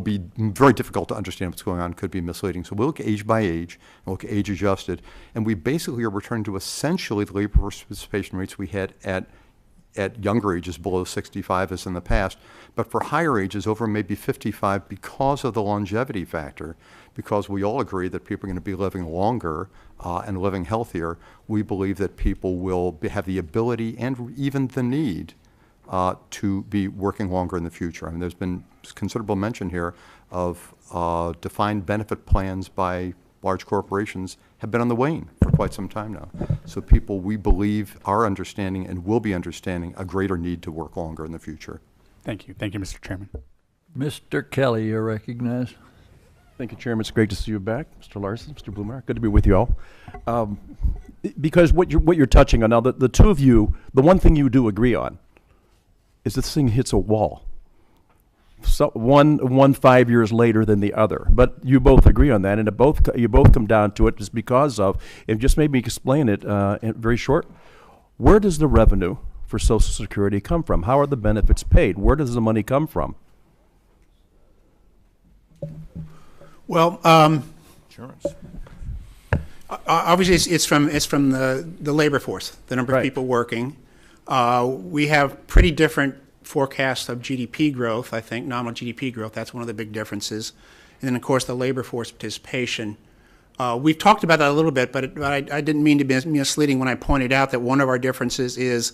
be very difficult to understand what's going on, could be misleading. So we'll look age by age, and look age adjusted, and we basically are returning to essentially the labor force participation rates we had at younger ages below 65 as in the past, but for higher ages over maybe 55 because of the longevity factor, because we all agree that people are going to be living longer and living healthier. We believe that people will have the ability and even the need to be working longer in the future. I mean, there's been considerable mention here of defined benefit plans by large corporations have been on the wane for quite some time now. So people, we believe, are understanding and will be understanding a greater need to work longer in the future. Thank you. Thank you, Mr. Chairman. Mr. Kelly, you're recognized. Thank you, Chairman. It's great to see you back, Mr. Larson, Mr. Blumeyer. Good to be with you all. Because what you're touching on now, the two of you, the one thing you do agree on is this thing hits a wall. So one 5 years later than the other, but you both agree on that, and you both come down to it just because of, and just maybe explain it very short. Where does the revenue for Social Security come from? How are the benefits paid? Where does the money come from? Well, Insurance. obviously it's from the labor force, the number of Right. people working. We have pretty different forecasts of GDP growth, I think, nominal GDP growth. That's one of the big differences. And then, of course, the labor force participation. We've talked about that a little bit, but I didn't mean to be misleading when I pointed out that one of our differences is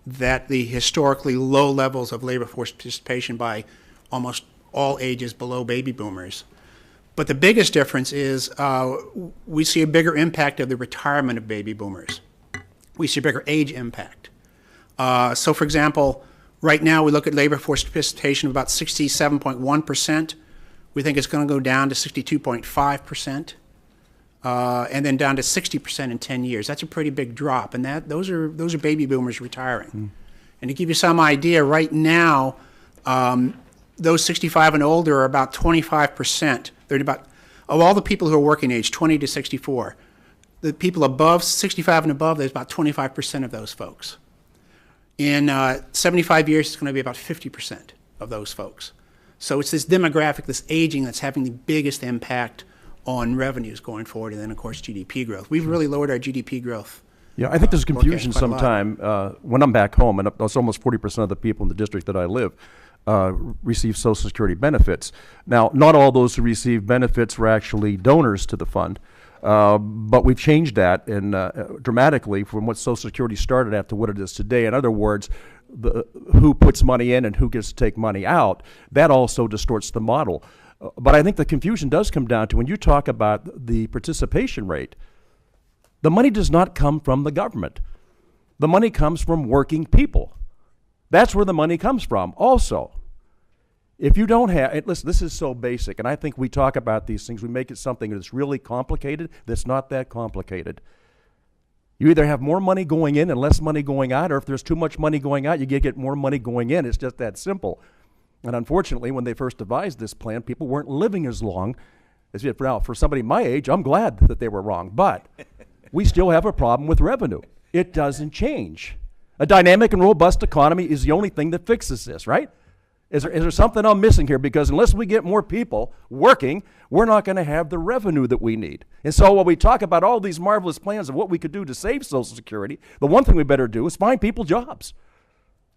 that the historically low levels of labor force participation by almost all ages below baby boomers. But the biggest difference is we see a bigger impact of the retirement of baby boomers. We see a bigger age impact. So, for example, right now we look at labor force participation of about 67.1%. We think it's going to go down to 62.5%, and then down to 60% in 10 years. That's a pretty big drop, and those are baby boomers retiring. And to give you some idea, right now, those 65 and older are about 25%. They're about, of all the people who are working age, 20 to 64, the people above 65 and above, there's about 25% of those folks. In 75 years, it's going to be about 50% of those folks. So it's this demographic, this aging, that's having the biggest impact on revenues going forward, and then, of course, GDP growth. We've really lowered our GDP growth. Yeah, I think there's forecast confusion quite a lot. sometime when I'm back home, and it's almost 40% of the people in the district that I live receive Social Security benefits. Now, not all those who receive benefits were actually donors to the fund, but we've changed that dramatically from what Social Security started at to what it is today. In other words, who puts money in and who gets to take money out, that also distorts the model. But I think the confusion does come down to when you talk about the participation rate, the money does not come from the government. The money comes from working people. That's where the money comes from also. If you don't have, listen, this is so basic, and I think we talk about these things, we make it something that's really complicated that's not that complicated. You either have more money going in and less money going out, or if there's too much money going out, you get more money going in. It's just that simple. And unfortunately, when they first devised this plan, people weren't living as long as yet. Now, for somebody my age, I'm glad that they were wrong, but we still have a problem with revenue. It doesn't change. A dynamic and robust economy is the only thing that fixes this, right? Is there something I'm missing here? Because unless we get more people working, we're not going to have the revenue that we need. And so while we talk about all these marvelous plans of what we could do to save Social Security, the one thing we better do is find people jobs.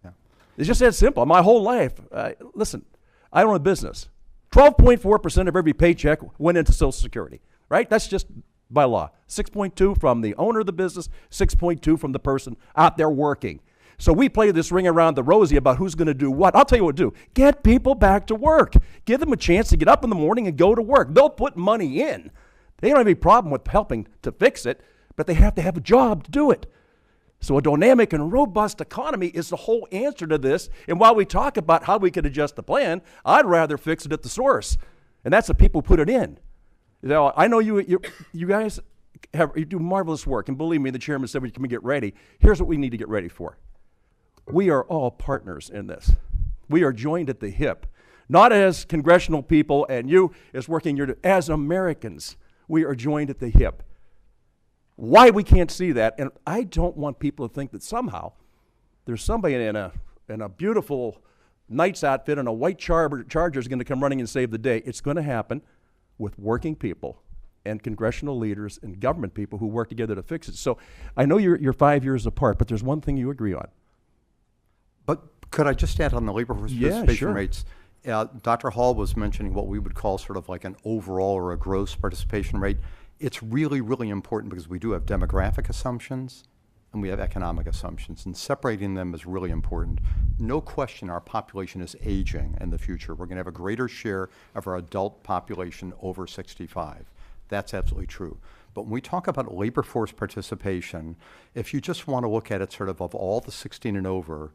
Yeah. It's just that simple. My whole life, listen, I own a business. 12.4% of every paycheck went into Social Security, right? That's just by law. 6.2 from the owner of the business, 6.2 from the person out there working. So we play this ring around the rosy about who's going to do what. I'll tell you what to do. Get people back to work. Give them a chance to get up in the morning and go to work. They'll put money in. They don't have any problem with helping to fix it, but they have to have a job to do it. So a dynamic and robust economy is the whole answer to this. And while we talk about how we can adjust the plan, I'd rather fix it at the source. And that's the people who put it in. You know, I know you guys you do marvelous work. And believe me, the chairman said we can get ready. Here's what we need to get ready for. We are all partners in this. We are joined at the hip, not as congressional people and you as working your, as Americans. We are joined at the hip. Why we can't see that, and I don't want people to think that somehow there's somebody in a beautiful knight's outfit and a white charger is going to come running and save the day. It's going to happen with working people and congressional leaders and government people who work together to fix it. So I know you're 5 years apart, but there's one thing you agree on. But could I just add on the labor force participation sure. rates? Dr. Hall was mentioning what we would call sort of like an overall or a gross participation rate. It's really, really important because we do have demographic assumptions and we have economic assumptions, and separating them is really important. No question our population is aging in the future. We're going to have a greater share of our adult population over 65. That's absolutely true. But when we talk about labor force participation, if you just want to look at it sort of all the 16 and over,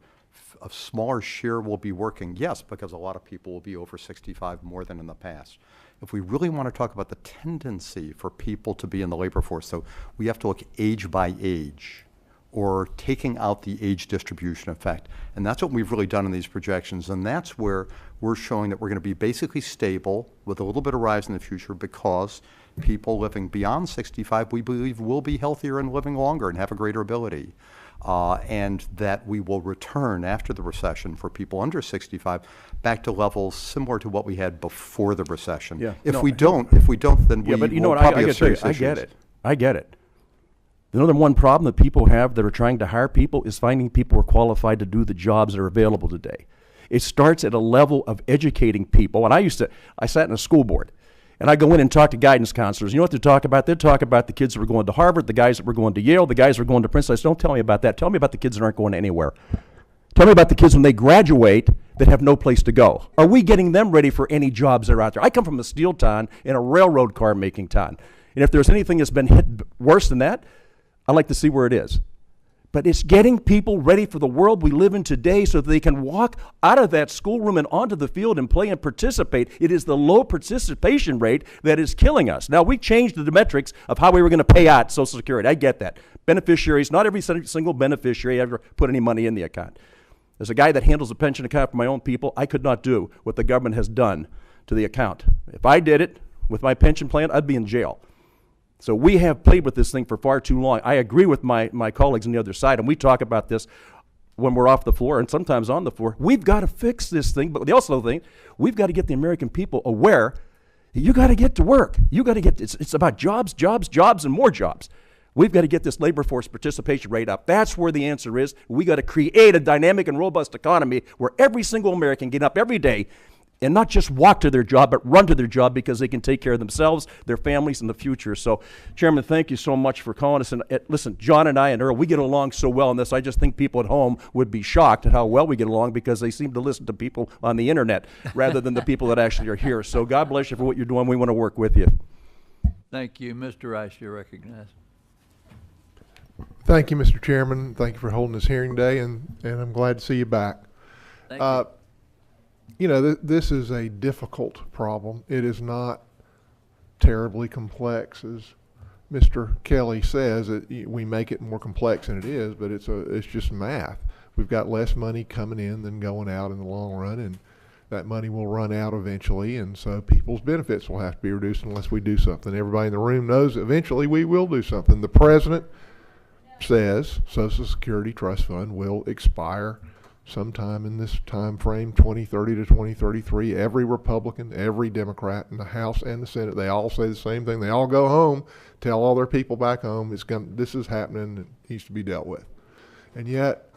a smaller share will be working, yes, because a lot of people will be over 65 more than in the past. If we really want to talk about the tendency for people to be in the labor force, so we have to look age by age, or taking out the age distribution effect. And that's what we've really done in these projections, and that's where we're showing that we're going to be basically stable with a little bit of rise in the future because people living beyond 65, we believe, will be healthier and living longer and have a greater ability. And that we will return after the recession for people under 65 back to levels similar to what we had before the recession. Yeah. If we don't, then but you will know what, probably I have tell you, serious I issues. get it. I get it. The number one problem that people have that are trying to hire people is finding people who are qualified to do the jobs that are available today. It starts at a level of educating people. And I sat in a school board. And I go in and talk to guidance counselors. You know what they talk about? They talk about the kids that were going to Harvard, the guys that were going to Yale, the guys that were going to Princeton. I said, don't tell me about that. Tell me about the kids that aren't going anywhere. Tell me about the kids when they graduate that have no place to go. Are we getting them ready for any jobs that are out there? I come from a steel town and a railroad car making town. And if there's anything that's been hit worse than that, I'd like to see where it is. But it's getting people ready for the world we live in today so that they can walk out of that schoolroom and onto the field and play and participate. It is the low participation rate that is killing us. Now, we changed the metrics of how we were going to pay out Social Security. I get that. Beneficiaries, not every single beneficiary ever put any money in the account. As a guy that handles a pension account for my own people, I could not do what the government has done to the account. If I did it with my pension plan, I'd be in jail. So we have played with this thing for far too long. I agree with my colleagues on the other side, and we talk about this when we're off the floor and sometimes on the floor. We've got to fix this thing, but they also think we've got to get the American people aware that you got to get to work. You got to get, it's about jobs, jobs, jobs, and more jobs. We've got to get this labor force participation rate up. That's where the answer is. We got to create a dynamic and robust economy where every single American get up every day and not just walk to their job, but run to their job because they can take care of themselves, their families, and the future. So, Chairman, thank you so much for calling us. And listen, John and I and Earl, we get along so well in this. I just think people at home would be shocked at how well we get along because they seem to listen to people on the internet rather than the people that actually are here. So God bless you for what you're doing. We want to work with you. Thank you. Mr. Rice, you're recognized. Thank you, Mr. Chairman. Thank you for holding this hearing today, and I'm glad to see you back. Thank you. You know, this is a difficult problem. It is not terribly complex, as Mr. Kelly says. We make it more complex than it is, but it's just math. We've got less money coming in than going out in the long run, and that money will run out eventually, and so people's benefits will have to be reduced unless we do something. Everybody in the room knows eventually we will do something. The president says Social Security Trust Fund will expire sometime in this time frame, 2030 to 2033. Every Republican, every Democrat in the House and the Senate, they all say the same thing. They all go home, tell all their people back home, this is happening, it needs to be dealt with. And yet,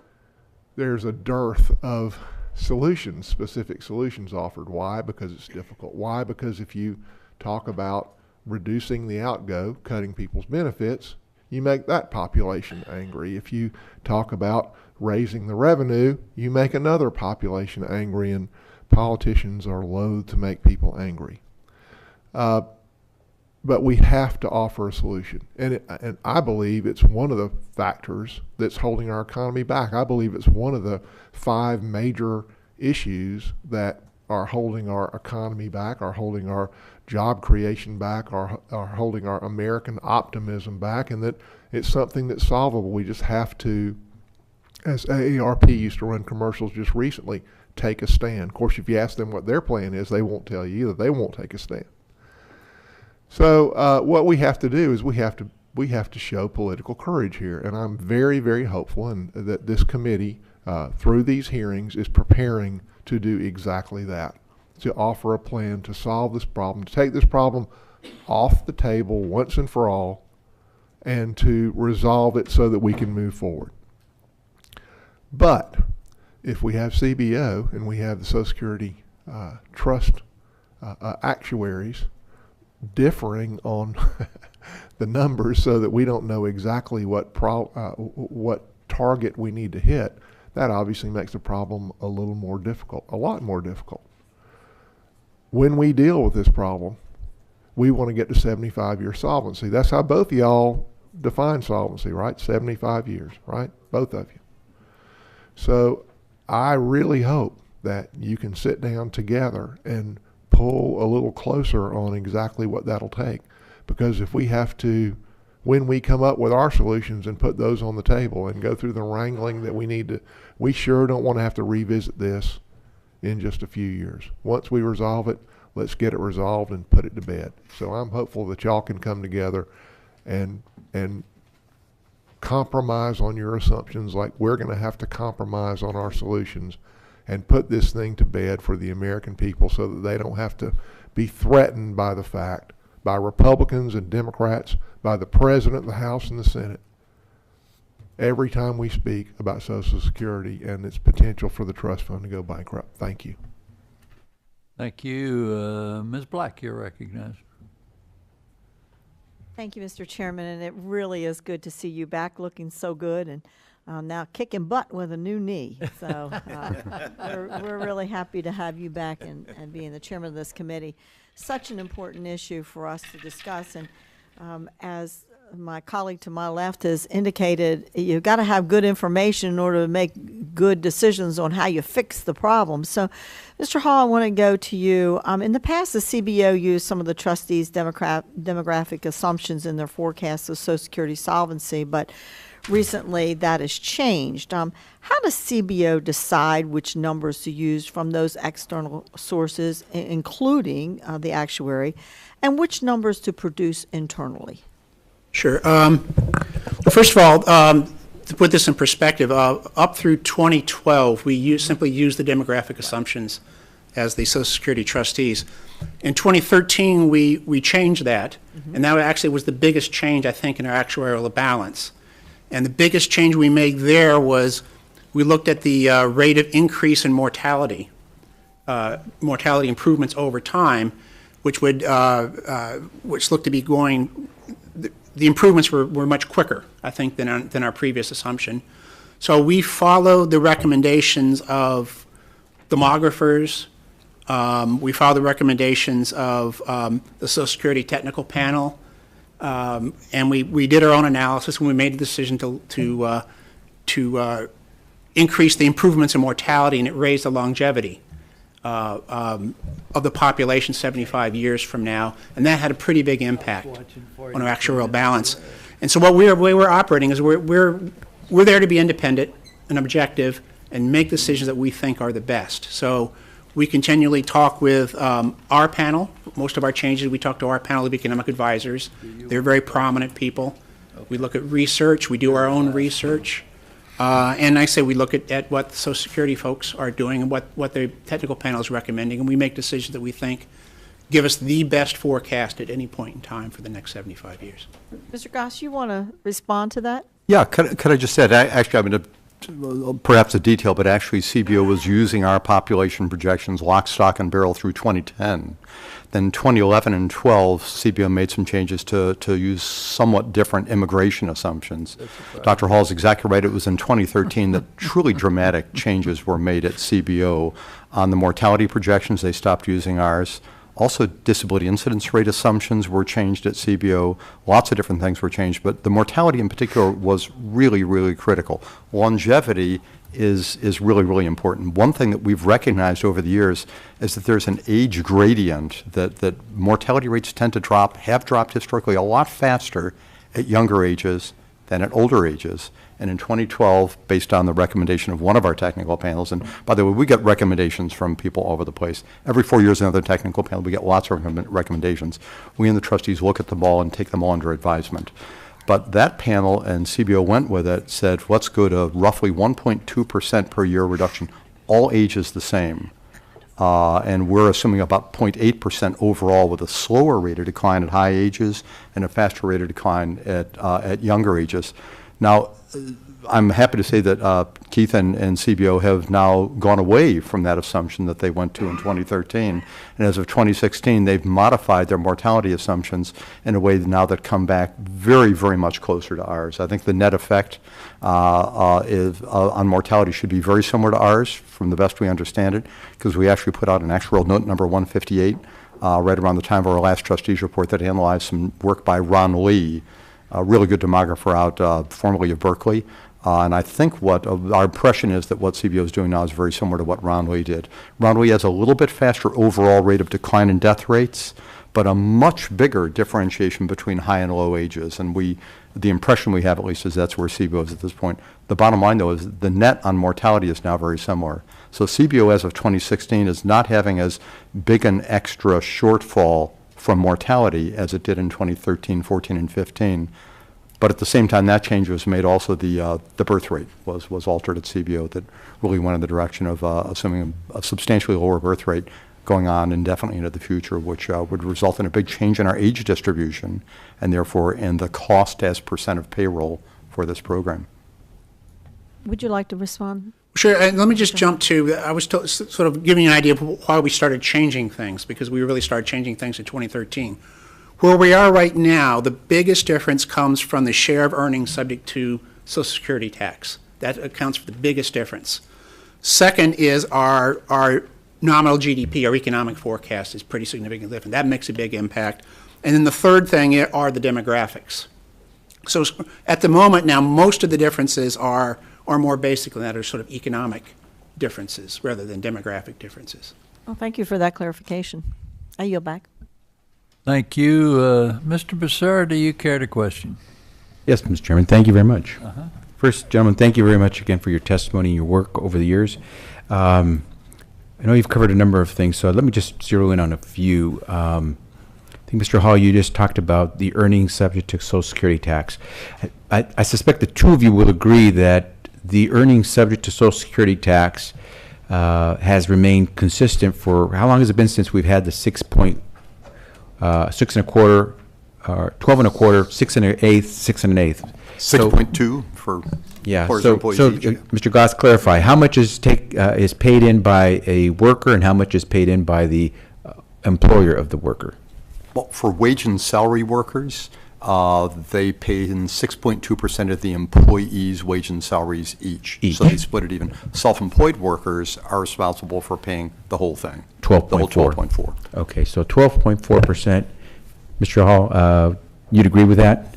there's a dearth of solutions, specific solutions offered. Why? Because it's difficult. Why? Because if you talk about reducing the outgo, cutting people's benefits, you make that population angry. If you talk about raising the revenue, you make another population angry, and politicians are loath to make people angry. But we have to offer a solution. And I believe it's one of the factors that's holding our economy back. I believe it's one of the 5 major issues that are holding our economy back, are holding our job creation back, are holding our American optimism back, and that it's something that's solvable. We just have to, as AARP used to run commercials just recently, take a stand. Of course, if you ask them what their plan is, they won't tell you either. They won't take a stand. So what we have to do is we have to show political courage here, and I'm very, very hopeful that this committee, through these hearings, is preparing to do exactly that, to offer a plan to solve this problem, to take this problem off the table once and for all, and to resolve it so that we can move forward. But if we have CBO and we have the Social Security Trust actuaries differing on the numbers so that we don't know exactly what target we need to hit, that obviously makes the problem a little more difficult, a lot more difficult. When we deal with this problem, we want to get to 75-year solvency. That's how both of y'all define solvency, right? 75 years, right? Both of you. So I really hope that you can sit down together and pull a little closer on exactly what that'll take. Because if we have to, when we come up with our solutions and put those on the table and go through the wrangling that we need to, we sure don't want to have to revisit this in just a few years. Once we resolve it, let's get it resolved and put it to bed. So I'm hopeful that y'all can come together and compromise on your assumptions, like we're going to have to compromise on our solutions, and put this thing to bed for the American people so that they don't have to be threatened by the fact, by Republicans and Democrats, by the President, the House, and the Senate, every time we speak about Social Security and its potential for the trust fund to go bankrupt. Thank you. Thank you. Ms. Black, you're recognized. Thank you, Mr. Chairman, and it really is good to see you back looking so good and now kicking butt with a new knee. So we're really happy to have you back and being the chairman of this committee. Such an important issue for us to discuss, and as my colleague to my left has indicated, you've got to have good information in order to make good decisions on how you fix the problem. So, Mr. Hall, I want to go to you. In the past, the CBO used some of the trustees' demographic assumptions in their forecasts of Social Security solvency, but recently that has changed. How does CBO decide which numbers to use from those external sources, including the actuary, and which numbers to produce internally? Sure. Well, first of all, to put this in perspective, up through 2012, we simply used the demographic assumptions as the Social Security trustees. In 2013, we changed that, and that actually was the biggest change, I think, in our actuarial balance. And the biggest change we made there was we looked at the rate of increase in mortality improvements over time, which would which looked to be going. The improvements were much quicker, I think, than our previous assumption. So we followed the recommendations of demographers. We followed the recommendations of the Social Security Technical Panel. And we did our own analysis when we made the decision to increase the improvements in mortality, and it raised the longevity of the population 75 years from now, and that had a pretty big impact on our actuarial balance. And so the way we're operating is we're there to be independent and objective and make decisions that we think are the best. So we continually talk with our panel. Most of our changes, we talk to our panel of economic advisors. They're very prominent people. We look at research. We do our own research. And I say we look at what the Social Security folks are doing and what the technical panel is recommending, and we make decisions that we think give us the best forecast at any point in time for the next 75 years. Mr. Goss, you want to respond to that? Yeah, could I just say, actually, I'm going to perhaps a detail, but actually CBO was using our population projections lock, stock, and barrel through 2010. Then 2011 and 12, CBO made some changes to use somewhat different immigration assumptions. Dr. Hall is exactly right. It was in 2013 that truly dramatic changes were made at CBO. On the mortality projections, they stopped using ours. Also, disability incidence rate assumptions were changed at CBO. Lots of different things were changed, but the mortality in particular was really, really critical. Longevity is really, really important. One thing that we've recognized over the years is that there's an age gradient, that mortality rates tend to drop, have dropped historically a lot faster at younger ages than at older ages. And in 2012, based on the recommendation of one of our technical panels, and by the way, we get recommendations from people all over the place. Every 4 years, another technical panel, we get lots of recommendations. We and the trustees look at them all and take them all under advisement. But that panel, and CBO went with it, said, let's go to roughly 1.2% per year reduction, all ages the same. And we're assuming about 0.8% overall, with a slower rate of decline at high ages and a faster rate of decline at younger ages. Now, I'm happy to say that Keith and CBO have now gone away from that assumption that they went to in 2013. And as of 2016, they've modified their mortality assumptions in a way now that come back very, very much closer to ours. I think the net effect on mortality should be very similar to ours, from the best we understand it, because we actually put out an actuarial note number 158 right around the time of our last trustees report that analyzed some work by Ron Lee, a really good demographer out formerly of Berkeley. And I think what our impression is that what CBO is doing now is very similar to what Ron Lee did. Ron Lee has a little bit faster overall rate of decline in death rates, but a much bigger differentiation between high and low ages. And the impression we have, at least, is that's where CBO is at this point. The bottom line, though, is the net on mortality is now very similar. So CBO, as of 2016, is not having as big an extra shortfall from mortality as it did in 2013, 14, and 15. But at the same time, that change was made also. The birth rate was altered at CBO, that really went in the direction of assuming a substantially lower birth rate going on indefinitely into the future, which would result in a big change in our age distribution and therefore in the cost as percent of payroll for this program. Would you like to respond? Sure, and let me just jump to, I was sort of giving you an idea of why we started changing things, because we really started changing things in 2013. Where we are right now, the biggest difference comes from the share of earnings subject to Social Security tax. That accounts for the biggest difference. Second is our nominal GDP, our economic forecast, is pretty significantly different. That makes a big impact. And then the third thing are the demographics. So at the moment now, most of the differences are more basic than that, are sort of economic differences rather than demographic differences. Well, thank you for that clarification. I yield back. Thank you. Mr. Becerra, do you care to question? Yes, Mr. Chairman, thank you very much. First, gentlemen, thank you very much again for your testimony and your work over the years. I know you've covered a number of things, so let me just zero in on a few. I think, Mr. Hall, you just talked about the earnings subject to Social Security tax. I suspect the two of you will agree that the earnings subject to Social Security tax has remained consistent for, how long has it been since we've had the 6 1/4, 12 1/4, 6 1/8, 6 1/8. 6.2 for employees each. Mr. Goss, clarify, how much is paid in by a worker and how much is paid in by the employer of the worker? Well, for wage and salary workers, they pay in 6.2% of the employees' wage and salaries each. So they split it even. Self-employed workers are responsible for paying the whole thing. 12.4. The whole 12.4. Okay, so 12.4%. Mr. Hall, you'd agree with that?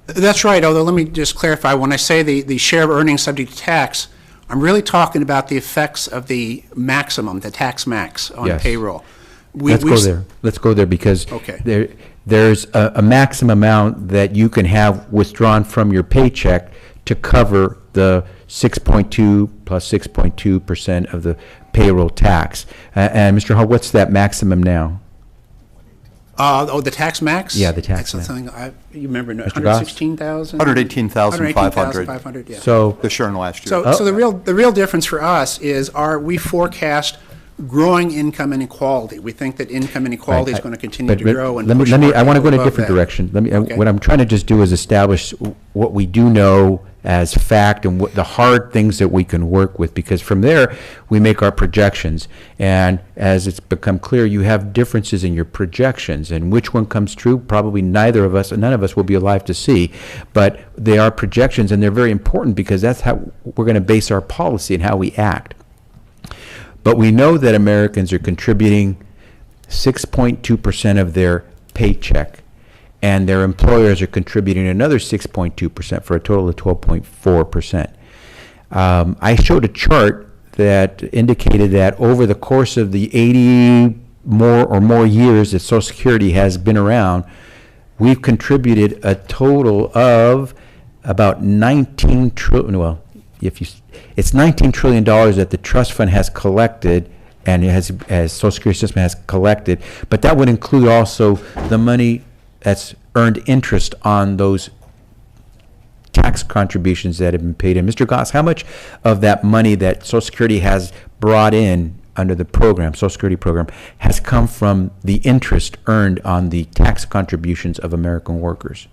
That's right, although let me just clarify. When I say the share of earnings subject to tax, I'm really talking about the effects of the maximum, the tax max on payroll. Let's go there. Let's go there, because okay. There's a maximum amount that you can have withdrawn from your paycheck to cover the 6.2 plus 6.2% of the payroll tax. And Mr. Hall, what's that maximum now? The tax max? Yeah, the tax max. Something you remember, Mr. 116,000? 118,500. 118,500, yeah. So the share in last year. So the real difference for us is we forecast growing income inequality. We think that income inequality is going to continue to grow. And I want to go in a different direction. What I'm trying to just do is establish what we do know as fact and what the hard things that we can work with, because from there we make our projections. And as it's become clear, you have differences in your projections, and which one comes true, probably none of us will be alive to see. But they are projections, and they're very important because that's how we're going to base our policy and how we act. But we know that Americans are contributing 6.2% of their paycheck, and their employers are contributing another 6.2% for a total of 12.4%. I showed a chart that indicated that over the course of the 80 more years that Social Security has been around, we've contributed a total of about $19 trillion. Well, it's $19 trillion that the trust fund has collected, and as Social Security system has collected, but that would include also the money that's earned interest on those tax contributions that have been paid in. Mr. Goss, how much of that money that Social Security has brought in under the program, Social Security program, has come from the interest earned on the tax contributions of American workers?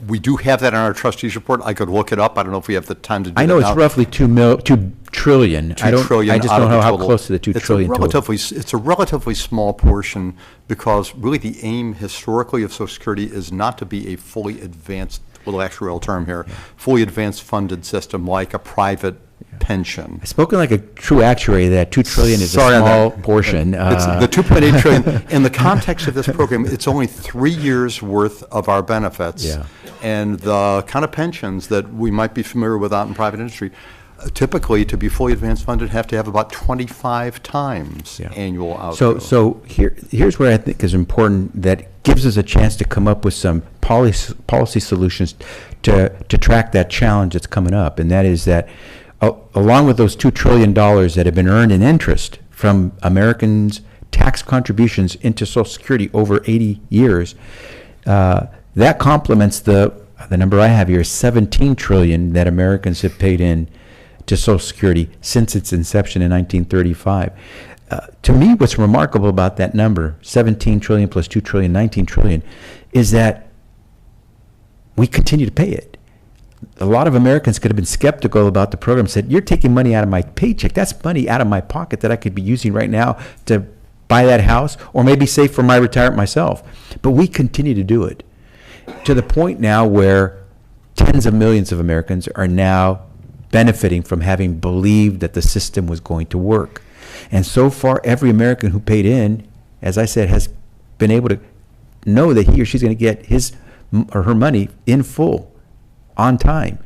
We do have that in our trustees report. I could look it up. I don't know if we have the time to do that. I know now. it's roughly $2 trillion. I just don't know how close to the $2 trillion total. It's a relatively small portion, because really the aim historically of Social Security is not to be a fully advanced, little actuarial term here, fully advanced funded system like a private pension. I've spoken like a true actuary that $2 trillion is a small portion. It's the $2.8 trillion. In the context of this program, it's only 3 years worth of our benefits. Yeah. And the kind of pensions that we might be familiar with out in private industry, typically to be fully advanced funded have to have about 25 times annual outgo. So here's what I think is important that gives us a chance to come up with some policy solutions to track that challenge that's coming up, and that is that along with those $2 trillion that have been earned in interest from Americans' tax contributions into Social Security over 80 years, that complements the number I have here is $17 trillion that Americans have paid in to Social Security since its inception in 1935. To me, what's remarkable about that number, 17 trillion plus 2 trillion, 19 trillion, is that we continue to pay it. A lot of Americans could have been skeptical about the program, said, you're taking money out of my paycheck. That's money out of my pocket that I could be using right now to buy that house or maybe save for my retirement myself. But we continue to do it, to the point now where tens of millions of Americans are now benefiting from having believed that the system was going to work. And so far, every American who paid in, as I said, has been able to know that he or she's going to get his or her money in full, on time,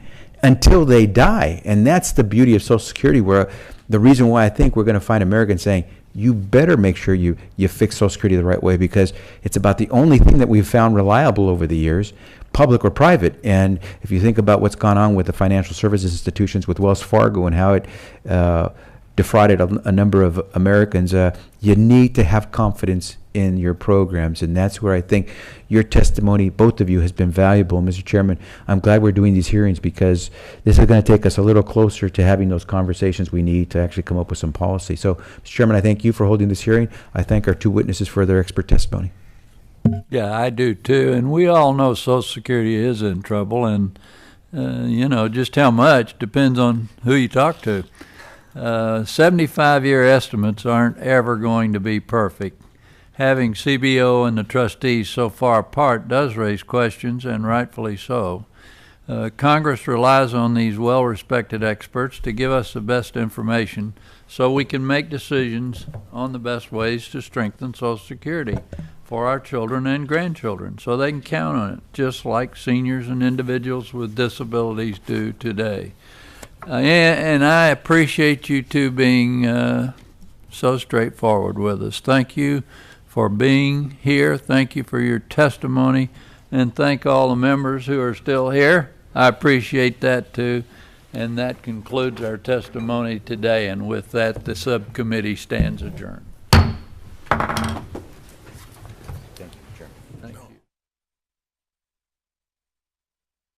until they die. And that's the beauty of Social Security, where the reason why I think we're going to find Americans saying, you better make sure you fix Social Security the right way, because it's about the only thing that we've found reliable over the years, public or private. And if you think about what's gone on with the financial services institutions, with Wells Fargo and how it defrauded a number of Americans, you need to have confidence in your programs. And that's where I think your testimony, both of you, has been valuable. Mr. Chairman, I'm glad we're doing these hearings, because this is going to take us a little closer to having those conversations we need to actually come up with some policy. So, Mr. Chairman, I thank you for holding this hearing. I thank our two witnesses for their expert testimony. Yeah, I do too. And we all know Social Security is in trouble, and just how much depends on who you talk to. 75-year estimates aren't ever going to be perfect. Having CBO and the trustees so far apart does raise questions, and rightfully so. Congress relies on these well-respected experts to give us the best information so we can make decisions on the best ways to strengthen Social Security for our children and grandchildren, so they can count on it, just like seniors and individuals with disabilities do today. And I appreciate you two being so straightforward with us. Thank you for being here. Thank you for your testimony, and thank all the members who are still here. I appreciate that too. And that concludes our testimony today. And with that, the subcommittee stands adjourned.